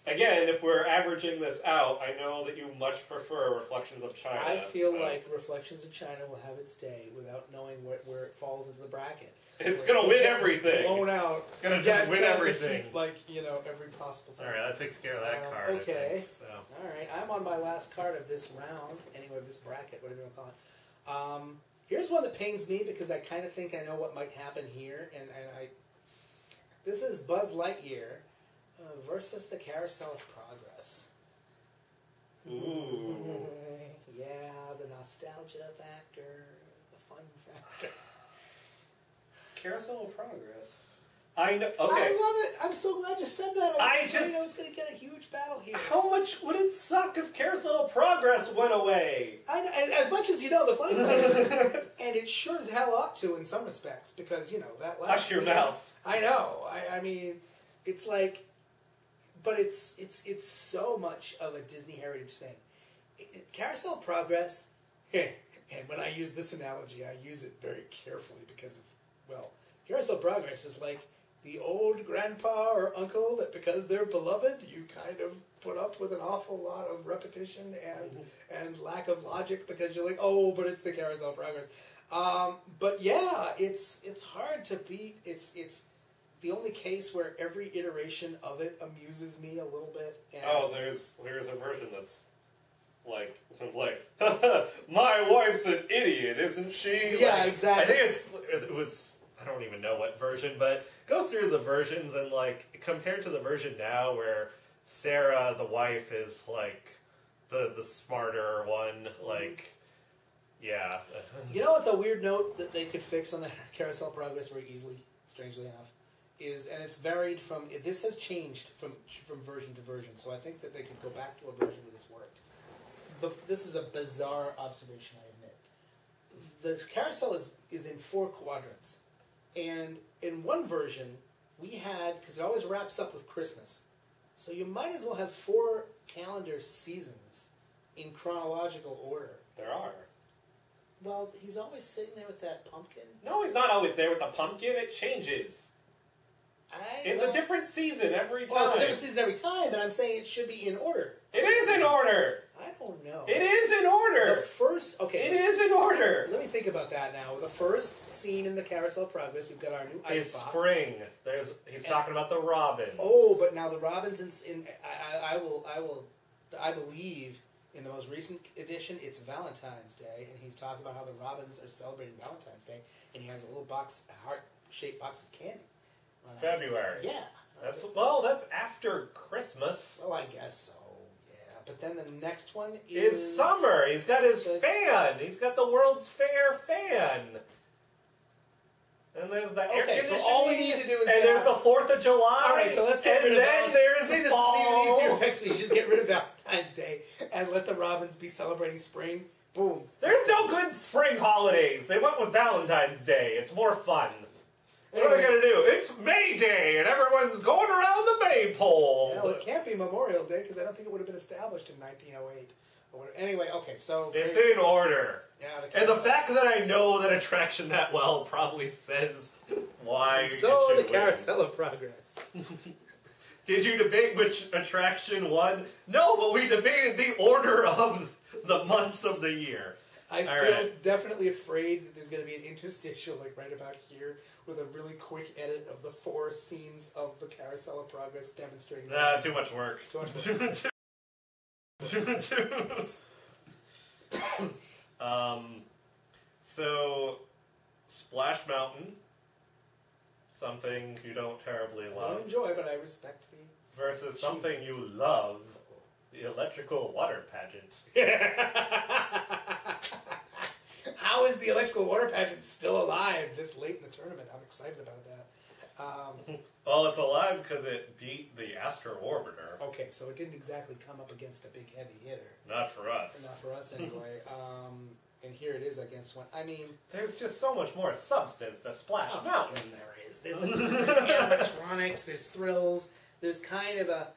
again, if we're averaging this out, I know that you much prefer Reflections of China. I feel like Reflections of China will have its day without knowing where it falls into the bracket. It's going to win everything. Blown out. It's going to just win everything. Defeat, like, you know, every possible thing. All right, that takes care of that card. Okay. I think, so. All right, I'm on my last card of this round. Anyway, of this bracket, whatever you want to call it. Here's one that pains me because I kind of think I know what might happen here, and this is Buzz Lightyear versus the Carousel of Progress. Ooh. Yeah, the nostalgia nostalgia factor, the fun factor. Carousel of Progress. I know. Okay. I love it. I'm so glad you said that. I was going to get a huge battle here. How much would it suck if Carousel of Progress went away? I know, and as much as you know, the funny thing is, and it sure as hell ought to in some respects, because, you know, that last Hush your mouth. I know. I mean, it's like, but it's so much of a Disney heritage thing. Carousel of Progress, and when I use this analogy, I use it very carefully because of, well, Carousel of Progress is like the old grandpa or uncle that because they're beloved, you kind of put up with an awful lot of repetition and lack of logic because you're like, oh, but it's the Carousel of Progress. But yeah, it's hard to beat. It's the only case where every iteration of it amuses me a little bit. And there's a version that's like my wife's an idiot, isn't she? Yeah, like, exactly. I think it was. I don't even know what version, but go through the versions and like compared to the version now where Sarah, the wife, is like the smarter one. Like, yeah. You know, it's a weird note that they could fix on the Carousel Progress very easily. Strangely enough, and it's varied from. This has changed from version to version, so I think that they could go back to a version where this worked. This is a bizarre observation, I admit. The carousel is in 4 quadrants. And in one version, we had, because it always wraps up with Christmas, so you might as well have 4 calendar seasons in chronological order. There are. Well, he's always sitting there with that pumpkin. No, he's not always there with the pumpkin. It changes. It's a different season every time. Well, it's a different season every time, but I'm saying it should be in order. It is in order. I don't know. It is in order. The first, okay. It is in order. Let me think about that now. The first scene in the Carousel of Progress, we've got our new ice box. Spring. He's talking about the robins. Oh, but now the robins I believe in the most recent edition, it's Valentine's Day, and he's talking about how the robins are celebrating Valentine's Day, and he has a little box, a heart-shaped box of candy. February. Yeah. That's after Christmas. Well, I guess so. Yeah, but then the next one is summer. He's got his fan. He's got the World's Fair fan. And there's the air conditioning. So all we need to do is there's the 4th of July. All right, so let's get rid of Valentine's Day. See, this is even easier to fix. We just get rid of Valentine's Day and let the robins be celebrating spring. Boom. There's no good spring holidays. They went with Valentine's Day. It's more fun. What are they going to do? It's May Day, and everyone's going around the maypole. Well, it can't be Memorial Day, because I don't think it would have been established in 1908. Anyway, okay, so... It's in order. Yeah, and the fact that I know that attraction that well probably says why so the Carousel of Progress. Did you debate which attraction won? No, but we debated the order of the months of the year. I feel definitely afraid that there's going to be an interstitial, like right about here, with a really quick edit of the 4 scenes of the Carousel of Progress demonstrating. Too much work. Too much work. So, Splash Mountain, something you don't terribly love. I don't enjoy, but I respect the... Versus something you love, the electrical water pageant. How is the electrical water pageant still alive this late in the tournament? I'm excited about that. Well, it's alive because it beat the Astro Orbiter. Okay, so it didn't exactly come up against a big heavy hitter. Not for us. Not for us, anyway. And here it is against one. I mean... There's just so much more substance to Splash Mountain. Yes, there is. There's animatronics, there's thrills, there's kind of a...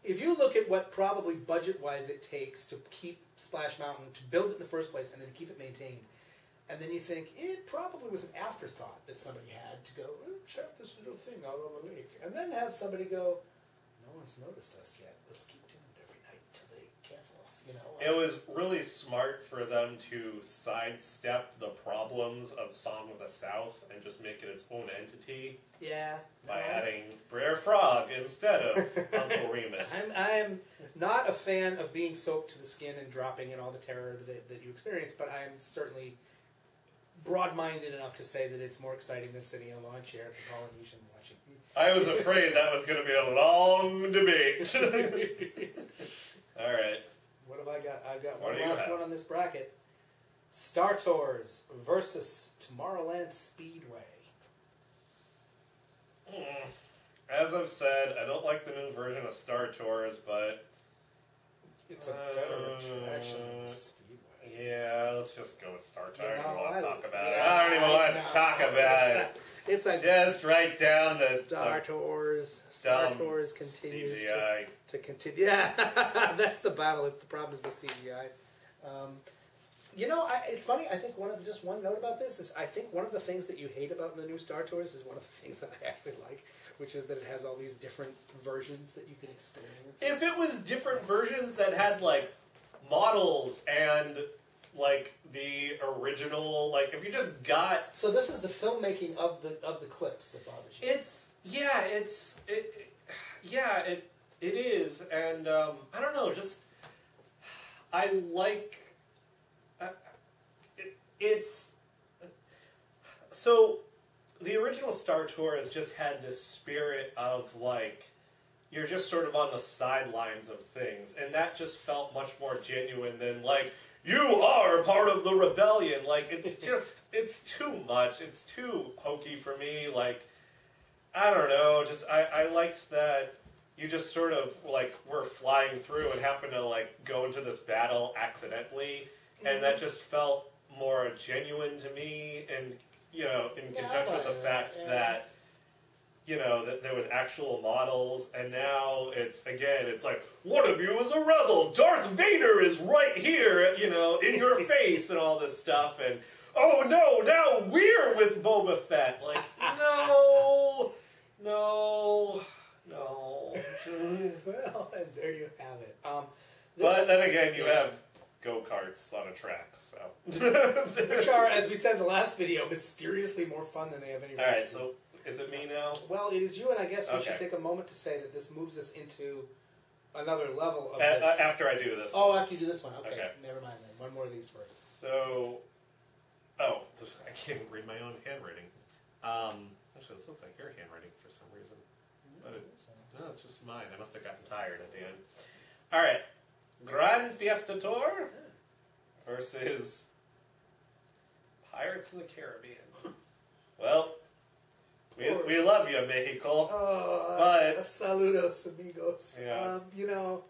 If you look at what probably budget-wise it takes to keep Splash Mountain, to build it in the first place, and then to keep it maintained, and then you think, it probably was an afterthought that somebody had to go, check this little thing out on the lake. And then have somebody go, no one's noticed us yet. Let's keep doing it every night until they cancel us, you know? It was really smart for them to sidestep the problems of Song of the South and just make it its own entity. Yeah. By adding Brer Frog instead of Uncle Remus. I'm not a fan of being soaked to the skin and dropping in all the terror that you experience, but I am certainly broad-minded enough to say that it's more exciting than sitting in a lawn chair at the Polynesian watching. I was afraid that was going to be a long debate. All right. What have I got? I've got one last one on this bracket. Star Tours versus Tomorrowland Speedway. As I've said, I don't like the new version of Star Tours, but It's a better attraction than the Speedway. yeah, let's just go with Star Tours. I don't You even want know, to talk about it. yeah, I don't even want know. to talk about it. It's a Just write down the Star Tours. Star dumb Tours continues CGI. to continue. Yeah, that's the battle. The problem is the CGI. You know, it's funny. I think just one note about this is I think one of the things that you hate about the new Star Tours is one of the things that I actually like, which is that it has all these different versions that you can experience. If it was different versions that had like models and like the original, like if you just got So this is the filmmaking of the clips that bothers you. It is, and I don't know, just I like it's so the original Star Tours just had this spirit of like you're just sort of on the sidelines of things, and that just felt much more genuine than like you are part of the rebellion. Like it's just it's too much. It's too hokey for me. Like I don't know. Just I liked that you just sort of like were flying through and happened to like go into this battle accidentally, and that just felt more genuine to me, and you know, in conjunction with the fact that you know that there was actual models, and now it's like one of you is a rebel. Darth Vader is right here, you know, in your face, and all this stuff, and oh no, now we're with Boba Fett. Like no. Well, and there you have it. But then again, you have go-karts on a track, so. Which are, as we said in the last video, mysteriously more fun than they have any right Alright, to so is it me now? Well, it is you, and I guess we should Okay. take a moment to say that this moves us into another level of this. After I do this. Oh, after you do this one. Okay, Okay. never mind then. One more of these first. So, I can't even read my own handwriting. Actually, this looks like your handwriting for some reason. But no, it's just mine. I must have gotten tired at the end. Alright. Grand Fiesta Tour versus Pirates of the Caribbean. Well, we love you, Mexico. But saludos, amigos. Yeah. You know,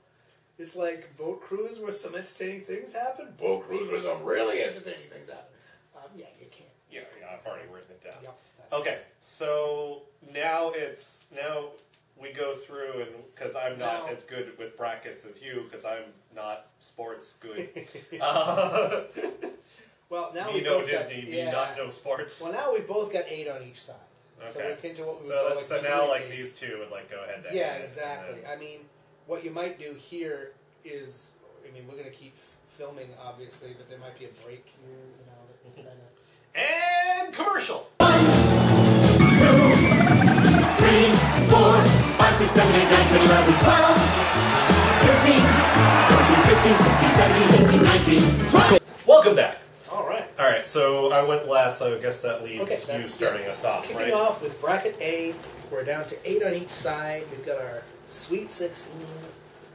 it's like Boat Cruise where some entertaining things happen. Boat Cruise where some really entertaining things happen. Yeah, you can't. yeah, I've already written it down. Yep, Okay, so now we go through, and because I'm not as good with brackets as you, because I'm not sports good. Well, now me we know both Disney, got, me not know sports. Well, now we've both got 8 on each side. So Okay. we can do what we would So, call like so now like eight. these two would like go head to Yeah, head, exactly. and I mean, what you might do here is, I mean, we're going to keep filming, obviously, but there might be a break here, you know, that kind of... and commercial. 3, 4, 5, 6, 7, 8, 9, 10, 11, 12, 13, 14, 15, 16, 17, 18, 19, 20. Welcome back. All right. All right, so I went last, so I guess that leaves Okay, you starting us off, kicking right? off with bracket A, we're down to 8 on each side. We've got our Sweet 16,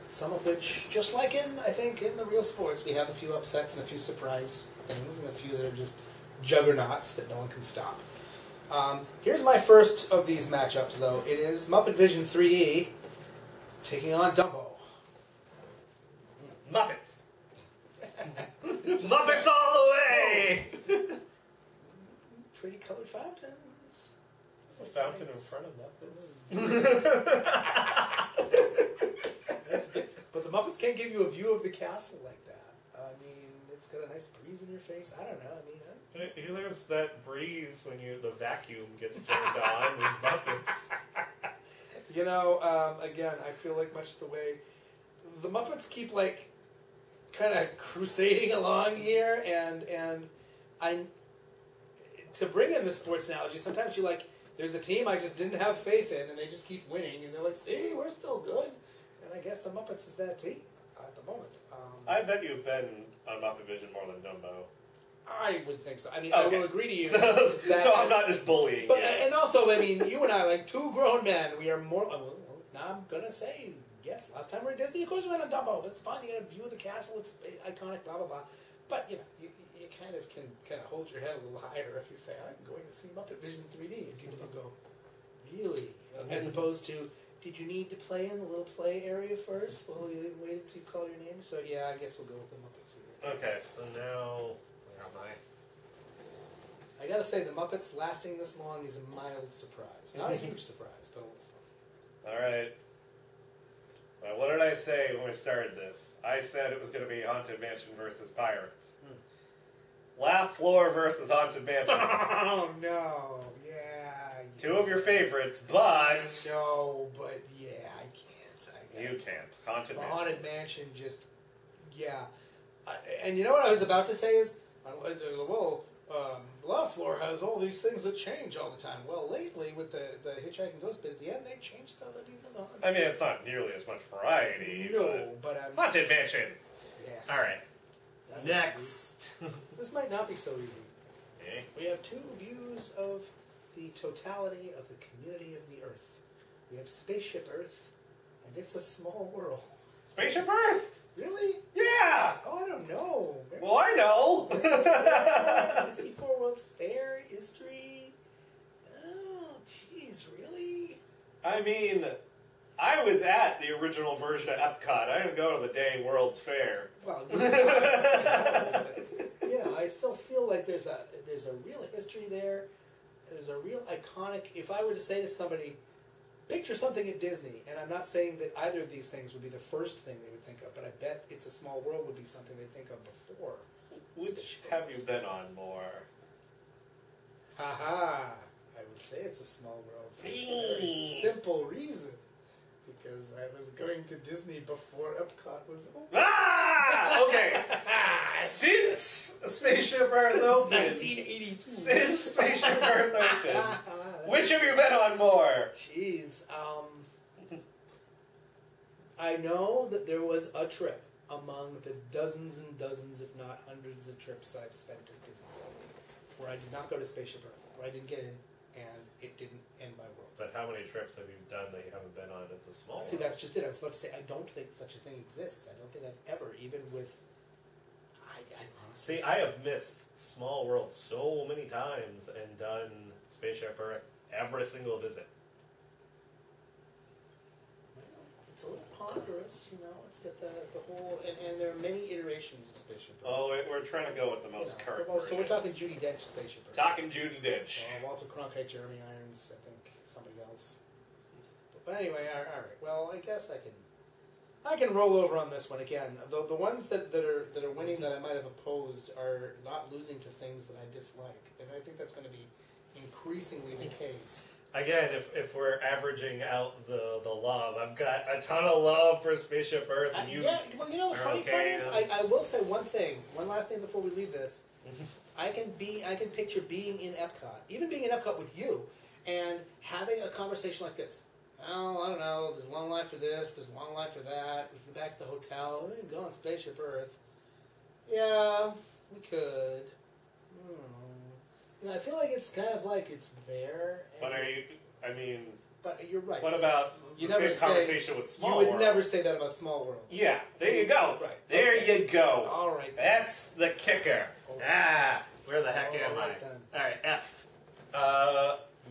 some of which, just like I think, in the real sports, we have a few upsets and a few surprise things, and a few that are just juggernauts that no one can stop. Here's my first of these matchups, though. It is Muppet Vision 3D taking on Dumbo. Muppets. Muppets all the way! Pretty colored fountains. There's a fountain in front of That's big. But the Muppets can't give you a view of the castle like that. I mean, it's got a nice breeze in your face. I don't know. I mean, There's that breeze when the vacuum gets turned on with Muppets. you know, again, I feel like much the way the Muppets keep like kind of crusading along here, and to bring in the sports analogy, sometimes you like there's a team I just didn't have faith in, and they just keep winning, and they're like, see, we're still good. And I guess the Muppets is that team at the moment. I bet you've been on Muppet Vision more than Dumbo. I would think so. I mean, Okay. I will agree to you. So I'm not just bullying But you. and also, I mean, you and I, like two grown men, we are more. Well, now I'm gonna say yes. Last time we were at Disney, of course we went on Dumbo. It's fun. You get a view of the castle. It's iconic. Blah blah blah. But you know, you kind of can hold your head a little higher if you say, I'm going to see Muppet Vision 3D, and people don't go, really? As opposed to, did you need to play in the little play area first while you waited to call your name? So yeah, I guess we'll go with the Muppets here. Okay, so now, where am I? I gotta say, the Muppets lasting this long is a mild surprise. Not a huge surprise, but a little. Alright. Well, what did I say when we started this? I said it was going to be Haunted Mansion versus Pirates. Laugh Floor versus Haunted Mansion. Oh, no. Yeah. Two of your favorites, but... No, but yeah, I can't. You can't. Haunted Mansion. Haunted Mansion just... Yeah. And you know what I was about to say is, well, Laugh Floor has all these things that change all the time. Well, lately, with the Hitchhiking Ghost bit at the end, they changed stuff that even the Haunted. I mean, it's not nearly as much variety. No, but Haunted Mansion. Yes. Alright. That was Next. easy. This might not be so easy. Okay. We have two views of the totality of the community of the Earth. We have Spaceship Earth, and it's a small world. Spaceship Earth? Really? Yeah! Oh, I don't know. Well, I know! 64 World's Fair history. Oh, jeez, really? I mean, I was at the original version of Epcot. I didn't go to the dang World's Fair. Well, I still feel like there's a real history there. There's a real iconic. If I were to say to somebody, picture something at Disney, and I'm not saying that either of these things would be the first thing they would think of, but I bet It's a Small World would be something they'd think of before. Which have you been on more? Haha! I would say It's a Small World for a very simple reason. Because I was going to Disney before Epcot was open. Ah! Okay. Since Spaceship Earth opened. 1982. Since Spaceship Earth opened. Which have you been on more? Jeez. I know that there was a trip among the dozens and dozens, if not hundreds of trips I've spent at Disney World, where I did not go to Spaceship Earth, where I didn't get in, and it didn't end my world. But how many trips have you done that you haven't been on? It's a small See, one. that's just it. I was about to say, I don't think such a thing exists. I don't think I've ever, even with... I honestly... See, I have missed Small World so many times and done Spaceship Earth every single visit. Well, it's a little ponderous, It's got the whole... And there are many iterations of Spaceship Earth. Oh, we're trying to go with the most current So version. we're talking Judi Dench Spaceship Earth. Talking Judi Dench. Walter Cronkite, Jeremy Irons, I think somebody else. But anyway, all right. Well, I guess I can roll over on this one again. The ones that are winning that I might have opposed are not losing to things that I dislike, and I think that's going to be increasingly the case. Again, if we're averaging out the love, I've got a ton of love for Spaceship Earth, and you. Yeah, well, the funny part is, okay. I will say one last thing before we leave this. I can picture being in Epcot, even being in Epcot with you, and having a conversation like this. Well, I don't know, there's a long line for this, there's a long line for that, we can go back to the hotel, we can go on Spaceship Earth. Yeah, we could. I feel like it's kind of like it's there. But But you're right. What about you the never same conversation with Small World? You World? would never say that about Small World. Yeah, there you go. Right. There you go. All right. That's the kicker. Okay. Where the heck am I? Right then. All right, F.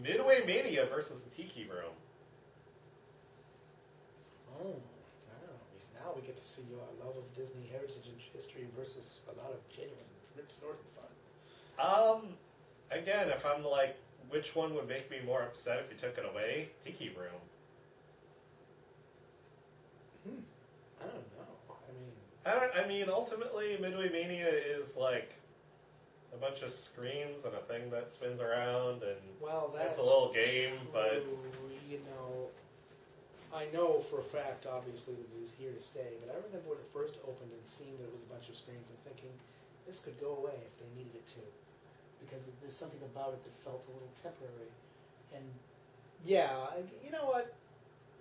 Midway Mania versus the Tiki Room. Oh, wow. Now we get to see your love of Disney heritage and history versus a lot of genuine rip snorting fun. Again, if I'm like, which one would make me more upset if you took it away? Tiki Room. I don't know. Ultimately, Midway Mania is like a bunch of screens and a thing that spins around, and that's it's a little game, true. but I know for a fact, obviously, that it is here to stay, but I remember when it first opened and seeing that it was a bunch of screens and thinking, this could go away if they needed it to. Because there's something about it that felt a little temporary. And, yeah, you know what?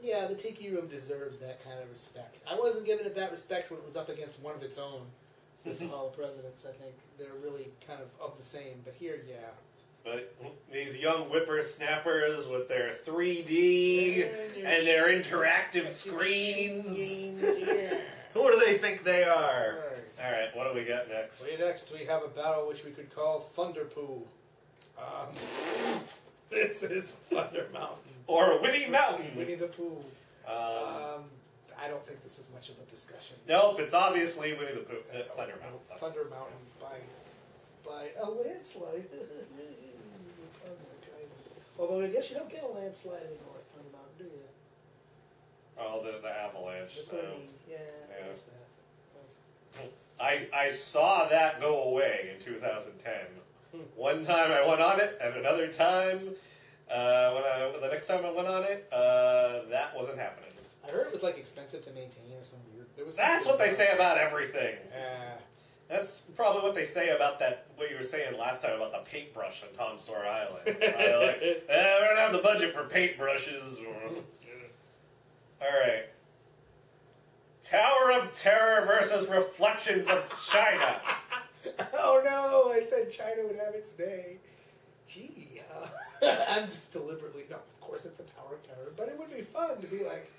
Yeah, the Tiki Room deserves that kind of respect. I wasn't giving it that respect when it was up against one of its own with the Hall of Presidents. I think they're really kind of the same. But here, yeah. But these young whippersnappers with their 3D and their interactive screens. Who do they think they are? Alright, what do we got next? Next we have a battle which we could call Thunder Poo. This is Thunder Mountain. Or Winnie Mountain. Winnie the Pooh. I don't think this is much of a discussion. Nope, it's obviously Winnie the Pooh. Thunder Mountain. Thunder Mountain by a landslide. Although I guess you don't get a landslide anymore at Thunder Mountain, do you? Oh, the avalanche. That's what I mean. Yeah, I missed that. I saw that go away in 2010. One time I went on it, and another time, the next time I went on it, that wasn't happening. I heard it was like expensive to maintain or something weird. That's what they say about everything. Yeah. That's probably what they say about what you were saying last time about the paintbrush on Tom Sawyer Island. We don't have the budget for paintbrushes. Alright. Tower of Terror versus Reflections of China. Oh no, I said China would have its day. Gee, I'm just deliberately, no, of course it's the Tower of Terror, but it would be fun to be like,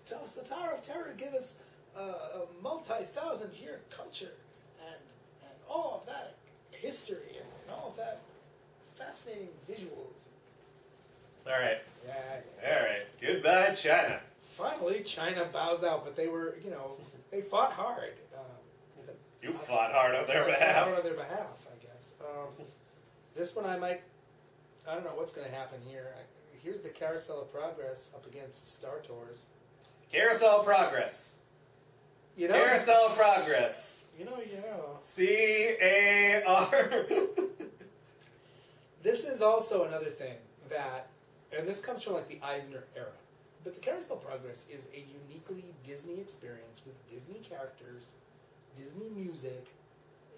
tell us the Tower of Terror, give us a multi-thousand-year culture and all of that history and all of that fascinating visuals. Alright. Yeah. Alright. Goodbye, China. Finally, China bows out, but they were, they fought hard. You fought hard on their behalf. Fought hard on their behalf, I guess. This one I don't know what's going to happen here. Here's the Carousel of Progress up against Star Tours. Carousel of Progress. Carousel of Progress. C-A-R. This is also another thing that, and this comes from like the Eisner era, but the Carousel of Progress is a uniquely Disney experience with Disney characters, Disney music.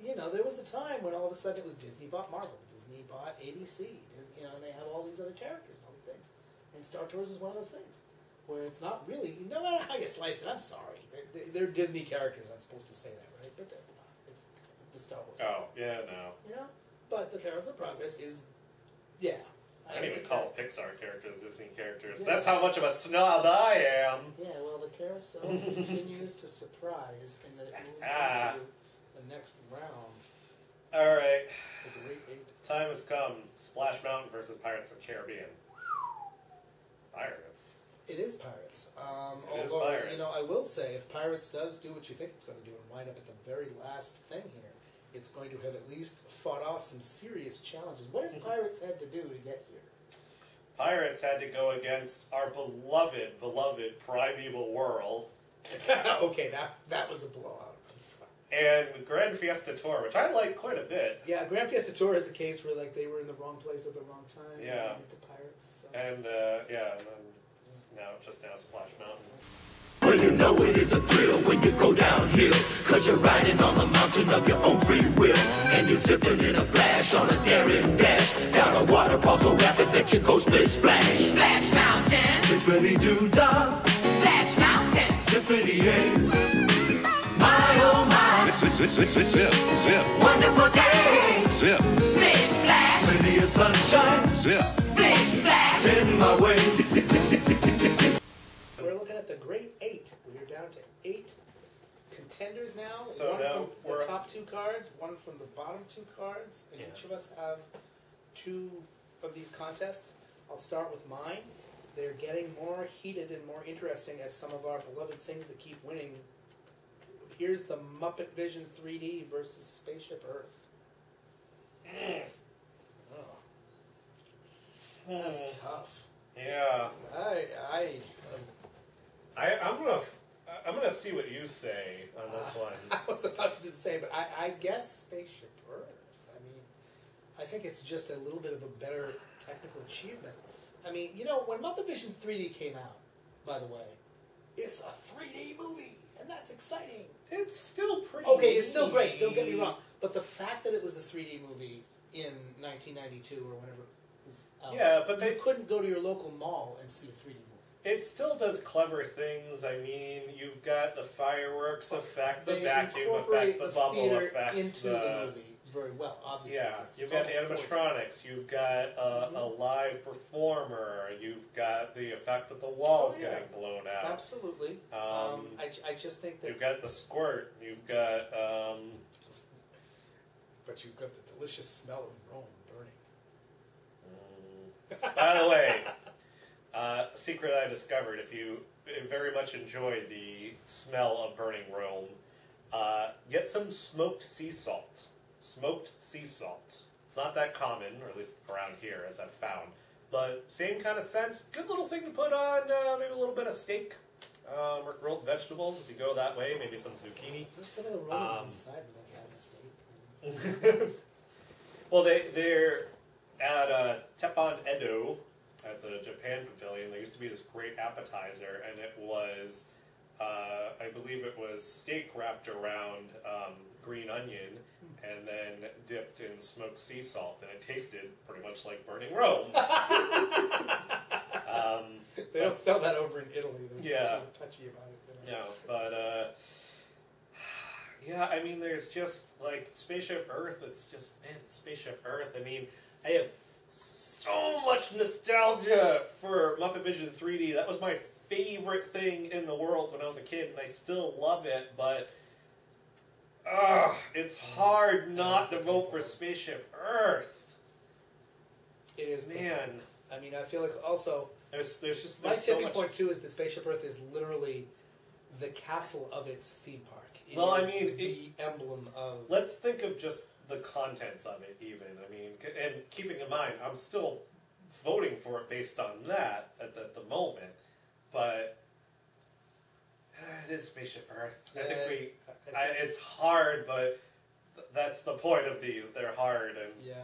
There was a time when all of a sudden it was Disney bought Marvel, Disney bought ABC, and they have all these other characters and all these things. And Star Tours is one of those things where it's not really, no matter how you slice it, I'm sorry, they're Disney characters. I'm supposed to say that, right? But they're not. The Star Wars. Oh, yeah, no. But the Carousel of Progress is, yeah. I don't even call Pixar characters Disney characters. Yeah. That's how much of a snob I am. Yeah, well, the Carousel continues to surprise in that it moves into the next round. Alright. The Great Eight. Time has come. Splash Mountain versus Pirates of the Caribbean. Pirates. It is Pirates. It is Pirates. I will say, if Pirates does do what you think it's going to do and wind up at the very last thing here, it's going to have at least fought off some serious challenges. What has Pirates had to do to get here? Pirates had to go against our beloved Primeval Whirl. Okay, that was a blowout. I'm sorry. And Grand Fiesta Tour, which I like quite a bit. Yeah, Grand Fiesta Tour is a case where they were in the wrong place at the wrong time. Yeah. Into Pirates. So. And just now Splash Mountain. Well, you know it is a thrill when you go downhill, 'cause you're riding on the mountain of your own free will, and you're zipping in a flash on a daring dash, down a waterfall so rapid that you go splish splash. Splash Mountain. Zippity-doo-dah. Splash Mountain. Zippity-yay. My oh my. Zip. Wonderful day. Zip. Splish splash. Plenty of sunshine. Zip. Splish splash. In my way. Zip. We're looking at the Great Eight. We're down to 8 contenders now. So one now from the top 2 cards, one from the bottom 2 cards, and each of us have 2 of these contests. I'll start with mine. They're getting more heated and more interesting as some of our beloved things that keep winning. Here's the Muppet Vision 3D versus Spaceship Earth. That's tough. Yeah. I'm gonna see what you say on this one. I was about to do the same, but I guess Spaceship Earth. I mean, I think it's just a little bit of a better technical achievement. I mean, when Muppet Vision 3D came out, by the way, it's a 3D movie, and that's exciting. It's still pretty. Okay, it's still great. Don't get me wrong, but the fact that it was a 3D movie in 1992 or whenever it was out, yeah, but you couldn't go to your local mall and see a 3D movie. It still does clever things. I mean, you've got the fireworks effect, the vacuum effect, the bubble effect, into the movie. very well, obviously. Yeah, yes. you've It's got almost 40. animatronics, you've got a live performer, you've got the effect that the wall's getting blown out. Absolutely. I just think that... You've got the squirt, you've got... But you've got the delicious smell of Rome burning. By the way, a secret I discovered, if you very much enjoy the smell of burning Rome, get some smoked sea salt. Smoked sea salt. It's not that common, or at least around here, as I've found. But same kind of scent. Good little thing to put on maybe a little bit of steak or grilled vegetables if you go that way. Maybe some zucchini. There's some of the Romans inside when they have a steak. Well, they're at Teppan Edo at the Japan Pavilion. There used to be this great appetizer, and it was, I believe it was steak wrapped around green onion and then dipped in smoked sea salt, and it tasted pretty much like burning Rome. They don't sell that over in Italy. They're just kind of touchy about it. You know? No, but yeah, I mean, there's just like Spaceship Earth. It's just, man, Spaceship Earth. I mean, I have so much nostalgia for Muppet Vision 3D. That was my favorite thing in the world when I was a kid, and I still love it, but it's hard not to vote for Spaceship Earth. It is, man. I mean, I feel like also there's my so tipping much... point too is that Spaceship Earth is literally the castle of its theme park. It well, is I mean, the emblem of. Let's think of just the contents of it, even. I mean, and keeping in mind, I'm still voting for it based on that at the moment, but it is Spaceship Earth. I think it's hard, but that's the point of these. They're hard, and yeah.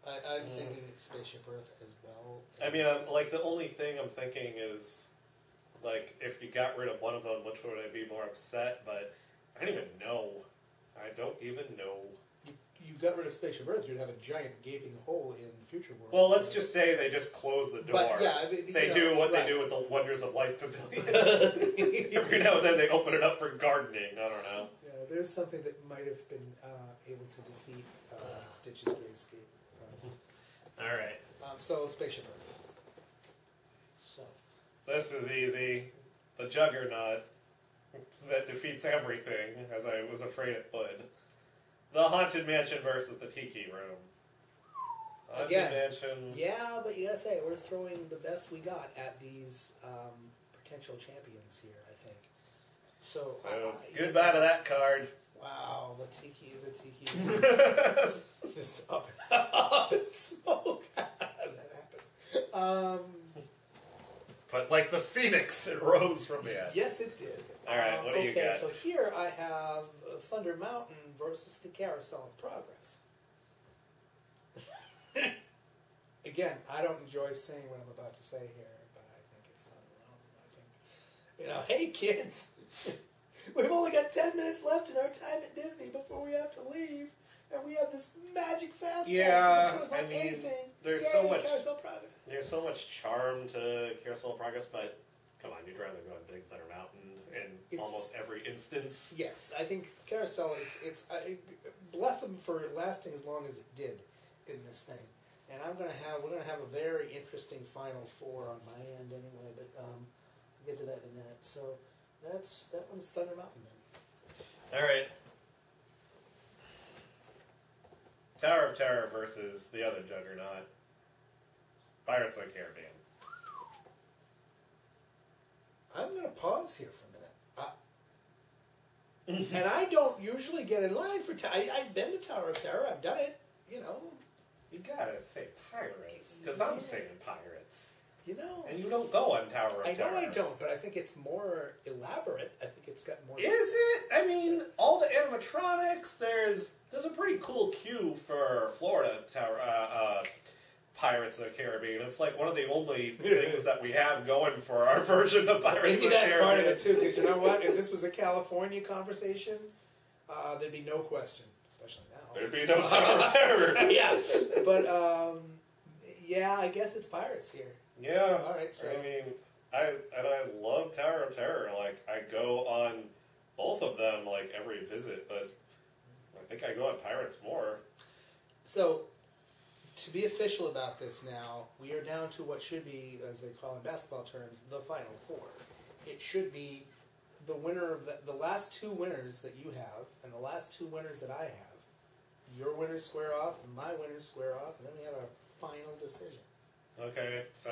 I'm thinking it's Spaceship Earth as well. I mean, like the only thing I'm thinking is, like, if you got rid of one of them, which would I be more upset? But I don't even know. I don't even know. You got rid of Spaceship Earth, you'd have a giant gaping hole in Future World. Well, let's just say they just close the door. But, yeah, I mean, they do what they do with the Wonders of Life Pavilion. Every now and then they open it up for gardening. I don't know. Yeah, there's something that might have been able to defeat Stitch's Great Escape. All right. So, Spaceship Earth. So. This is easy. The Juggernaut that defeats everything, as I was afraid it would. The Haunted Mansion versus the Tiki Room. Haunted Mansion. Yeah, but you gotta say, we're throwing the best we got at these potential champions here, I think. So goodbye to that card. Wow, the Tiki. Just up in smoke. That happened. But like the phoenix, it rose from the ash. Yes, it did. All right, what do you got? Okay, so here I have Thunder Mountain versus the Carousel of Progress. Again, I don't enjoy saying what I'm about to say here, but I think it's Thunder Mountain. I think, hey kids, we've only got 10 minutes left in our time at Disney before we have to leave, and we have this magic fast pass that can put us on anything. There's Yay, so much Carousel of Progress. There's so much charm to Carousel of Progress, but come on, you'd rather go on Big Thunder Mountain in almost every instance. Yes, I think Carousel. It's bless them for lasting as long as it did in this thing. And we're gonna have a very interesting Final Four on my end anyway. But I'll get to that in a minute. So that one's Thunder Mountain then. All right. Tower of Terror versus the other Juggernaut. Pirates of the Caribbean. I'm going to pause here for a minute. And I don't usually get in line for I've been to Tower of Terror. I've done it. You know. You gotta say pirates, because I'm saying pirates. You know. And you don't go on Tower of Terror. I know I don't, but I think it's more elaborate. I think it's got more... Is it? I mean, all the animatronics, there's a pretty cool queue for Florida Tower, Pirates of the Caribbean. It's like one of the only things that we have going for our version of Pirates of the Caribbean. Maybe that's part of it too, because you know what? If this was a California conversation, there'd be no question, especially now. There'd be no Tower of Terror. Yeah, but yeah, I guess it's Pirates here. Yeah. All right. So I mean, I love Tower of Terror. Like I go on both of them like every visit, but I think I go on Pirates more. So, to be official about this now, we are down to what should be, as they call in basketball terms, the Final Four. It should be the winner of the last two winners that you have, and the last two winners that I have. Your winners square off, and my winners square off, and then we have our final decision. Okay, so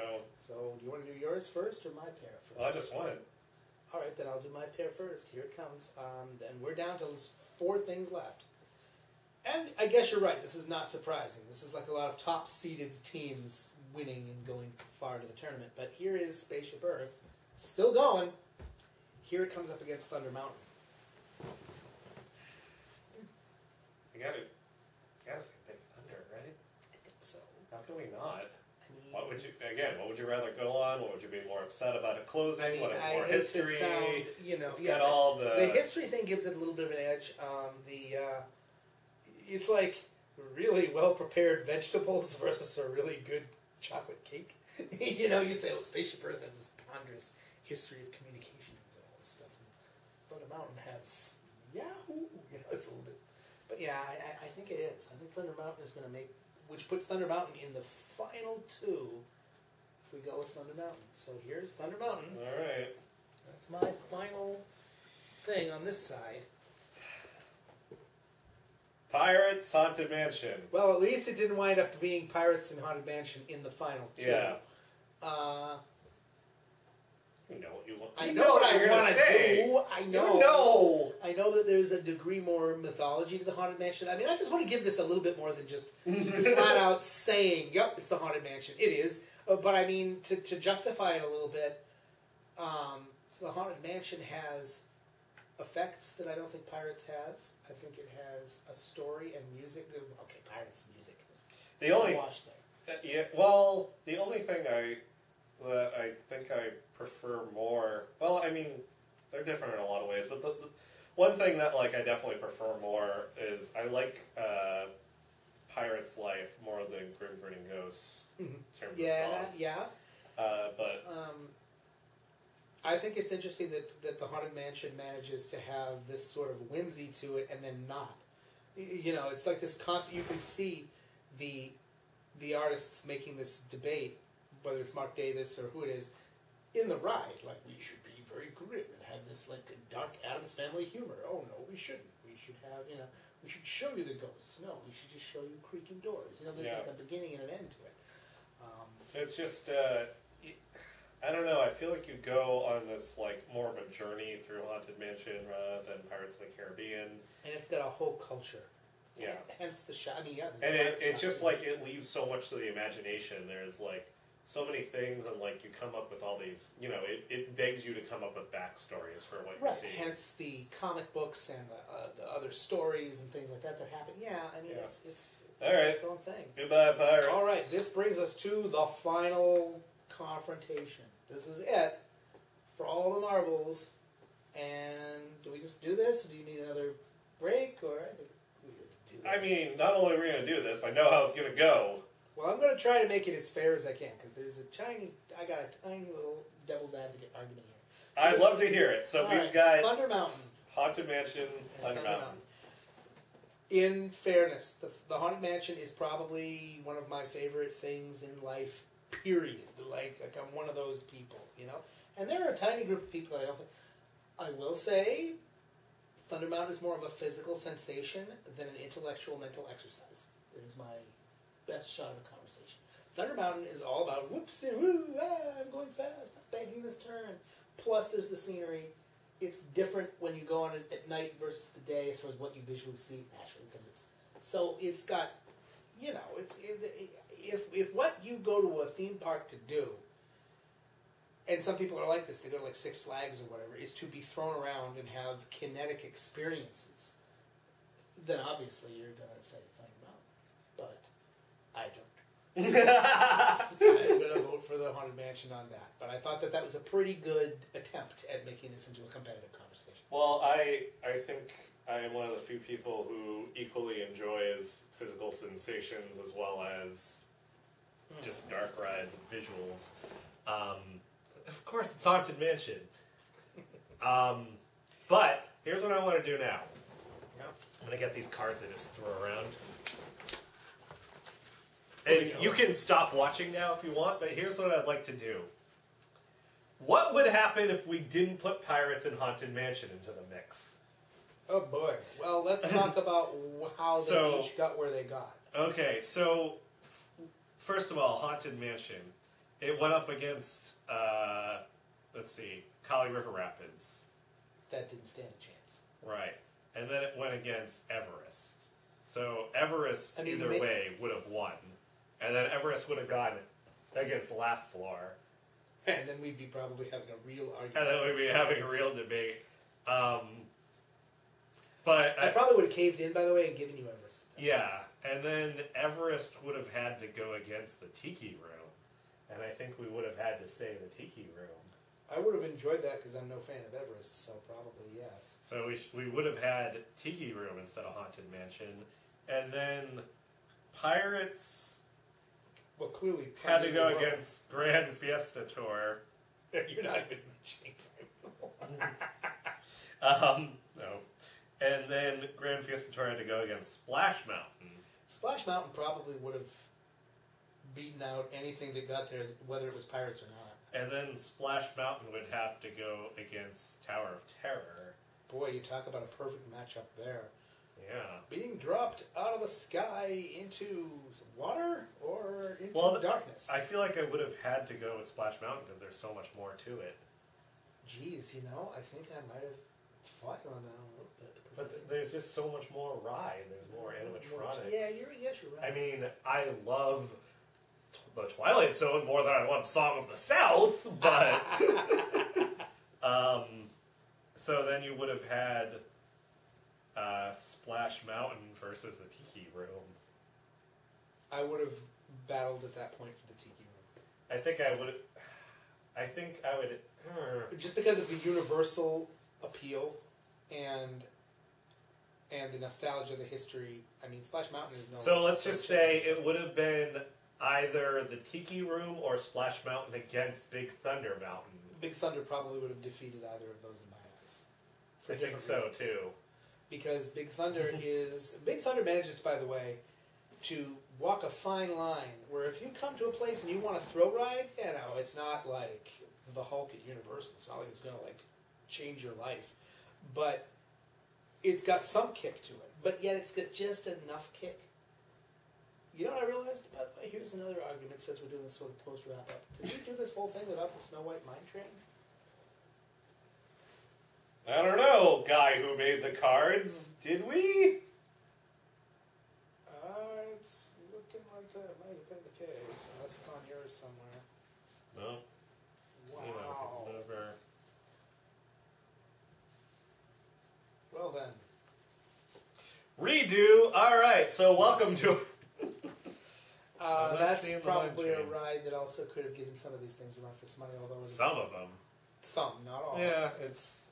do you want to do yours first or my pair first? well, I just won. All right, then I'll do my pair first. Here it comes. Then we're down to 4 things left. And I guess you're right. This is not surprising. This is like a lot of top-seeded teams winning and going far to the tournament. But here is Spaceship Earth, still going. Here it comes up against Thunder Mountain. You gotta say Big Thunder, right? I think so. How can we not? I mean, What would you rather go on? What would you be more upset about it closing? I mean, what is I more hate to history? sound, you know, It's yeah, got all the history thing gives it a little bit of an edge. It's like really well-prepared vegetables versus a really good chocolate cake. You know, you say, oh, Spaceship Earth has this ponderous history of communications and all this stuff. And Thunder Mountain has Yahoo! You know, it's a little bit... But yeah, I think it is. I think Thunder Mountain is going to make... Which puts Thunder Mountain in the final 2 if we go with Thunder Mountain. So here's Thunder Mountain. All right. That's my final thing on this side. Pirates, Haunted Mansion. Well, at least it didn't wind up being Pirates and Haunted Mansion in the final 2. Yeah. You know what you want. I know what I want to do. I know. You know. I know that there's a degree more mythology to the Haunted Mansion. I mean, I just want to give this a little bit more than just flat out saying, "Yep, it's the Haunted Mansion." It is, but I mean, to justify it a little bit, the Haunted Mansion has effects that I don't think Pirates has. I think it has a story and music. Okay, Pirates music is The only wash there. Yeah, well, the only thing I think I prefer more. Well, I mean, they're different in a lot of ways, but the one thing that like I definitely prefer more is I like Pirates Life more than Grim Grinning Ghosts. In terms of songs. Yeah. But I think it's interesting that the Haunted Mansion manages to have this sort of whimsy to it, and then not. You know, it's like this constant. You can see the artists making this debate, whether it's Mark Davis or who it is, in the ride. Like, we should be very grim and have this like dark Addams Family humor. Oh no, we shouldn't. We should have, you know, we should show you the ghosts. No, we should just show you creaking doors. You know, there's like a beginning and an end to it. it's just I don't know. I feel like you go on this like more of a journey through Haunted Mansion rather than Pirates of the Caribbean, And it's got a whole culture. Yeah. Hence the shot. I mean, yeah. and it just like it leaves so much to the imagination. There's like so many things, and like you come up with all these. You know, it begs you to come up with backstories for what you see. Hence the comic books and the other stories and things like that happen. Yeah, I mean, it's all right. its own thing. Goodbye, Pirates. All right, this brings us to the final confrontation. This is it for all the marbles. And do we just do this? Or do you need another break? Or I think we just do this. I mean, not only are we going to do this, I know how it's going to go. Well, I'm going to try to make it as fair as I can, because I got a tiny little devil's advocate argument here. So I'd love to hear it. So we've got Thunder Mountain. Haunted Mansion, Thunder Mountain. In fairness, the Haunted Mansion is probably one of my favorite things in life, period. Like I'm one of those people, you know? And there are a tiny group of people that I don't think... I will say, Thunder Mountain is more of a physical sensation than an intellectual mental exercise. It is my best shot of a conversation. Thunder Mountain is all about whoops and woo, I'm going fast, I'm banking this turn. Plus there's the scenery. It's different when you go on it at night versus the day as far as what you visually see naturally, because it's got, you know, if what you go to a theme park to do, and some people are like this, they go to like Six Flags or whatever, is to be thrown around and have kinetic experiences, then obviously you're going to say Thunder Mountain. But I don't. I'm going to vote for the Haunted Mansion on that. But I thought that was a pretty good attempt at making this into a competitive conversation. Well, I think I am one of the few people who equally enjoys physical sensations as well as just dark rides and visuals. Of course, it's Haunted Mansion. But here's what I want to do now. I'm gonna get these cards I just threw around. And you can stop watching now if you want, but here's what I'd like to do. What would happen if we didn't put Pirates and Haunted Mansion into the mix? Oh boy. Well, let's talk about how they each got where they got. Okay, so first of all, Haunted Mansion. It went up against, let's see, Kali River Rapids. That didn't stand a chance. Right. And then it went against Everest. So Everest, either way, would have won. And then Everest would have gone against Laugh Floor. And then we'd be probably having a real argument. And then we'd be having a real debate. But I probably would have caved in, by the way, and given you Everest. Yeah. And then Everest would have had to go against the Tiki Room. And I think we would have had to say the Tiki Room. I would have enjoyed that because I'm no fan of Everest, so probably yes. So we would have had Tiki Room instead of Haunted Mansion. And then Pirates... Well, clearly... had to go against Grand Fiesta Tour. You're not even mentioning no. And then Grand Fiesta Tour had to go against Splash Mountain. Splash Mountain probably would have beaten out anything that got there, whether it was Pirates or not. And then Splash Mountain would have to go against Tower of Terror. Boy, you talk about a perfect matchup there. Yeah. Being dropped out of the sky into water or into darkness? I feel like I would have had to go with Splash Mountain because there's so much more to it. Jeez, I think I might have fought you on that a little bit. But there's just so much more ride. There's more animatronics. Yeah, yes, you're right. I mean, I love the Twilight Zone more than I love Song of the South, but... so then you would have had Splash Mountain versus the Tiki Room. I would have battled at that point for the Tiki Room. I think I would... Just because of the universal appeal and the nostalgia, the history. I mean, Splash Mountain is no... So let's just say it would have been either the Tiki Room or Splash Mountain against Big Thunder Mountain. Big Thunder probably would have defeated either of those in my eyes. I think so, too. Because Big Thunder manages, by the way, to walk a fine line where if you come to a place and you want to throw ride, it's not like the Hulk at Universal. It's not like it's going to, change your life. But it's got some kick to it. But yet it's got just enough kick. You know what I realized, by the way? Here's another argument since we're doing this sort of post-wrap-up. Did we do this whole thing without the Snow White Mine Train? I don't know, guy who made the cards. Did we? It's looking like that might have been the case, unless it's on yours somewhere. No. Wow. Never. Well then. Redo. All right. So welcome to. That's probably a ride that also could have given some of these things a run for its money, although it's some of them. Some, not all. Yeah, it's.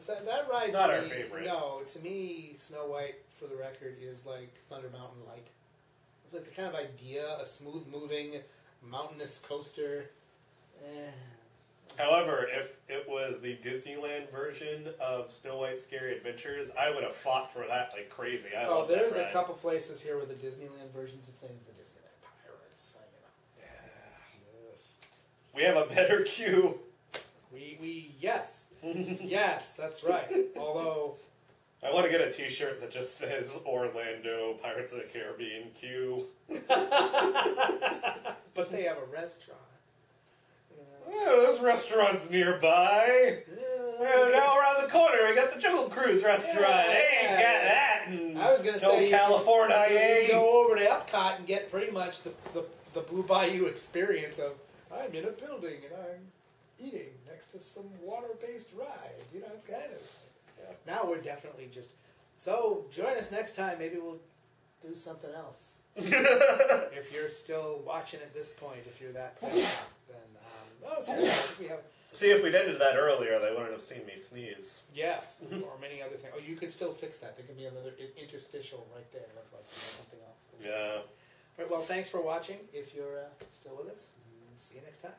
That ride, it's not to our me, favorite. No, to me, Snow White, for the record, is like Thunder Mountain Light. It's like the kind of idea, a smooth-moving, mountainous coaster. However, if it was the Disneyland version of Snow White's Scary Adventures, I would have fought for that like crazy. There's a couple places here with the Disneyland versions of things, the Disneyland Pirates, Yeah. Yes. We have a better queue. Yes. Yes, that's right. Although... I want to get a t-shirt that just says Orlando Pirates of the Caribbean queue. But they have a restaurant. Oh, there's restaurants nearby. Now around the corner, we got the Jungle Cruise restaurant. Hey, got that. And I was going to say, California. You go over to Epcot and get pretty much the Blue Bayou experience of, I'm in a building and I'm eating next to some water-based ride. It's kind of... Yeah. Now we're definitely just... So, join us next time. Maybe we'll do something else. If you're still watching at this point, if you're that passionate, then... seriously, we have... See, if we'd ended that earlier, they wouldn't have seen me sneeze. Yes, or many other things. Oh, you could still fix that. There could be another interstitial right there of something else. Yeah. All right, well, thanks for watching. If you're still with us, see you next time.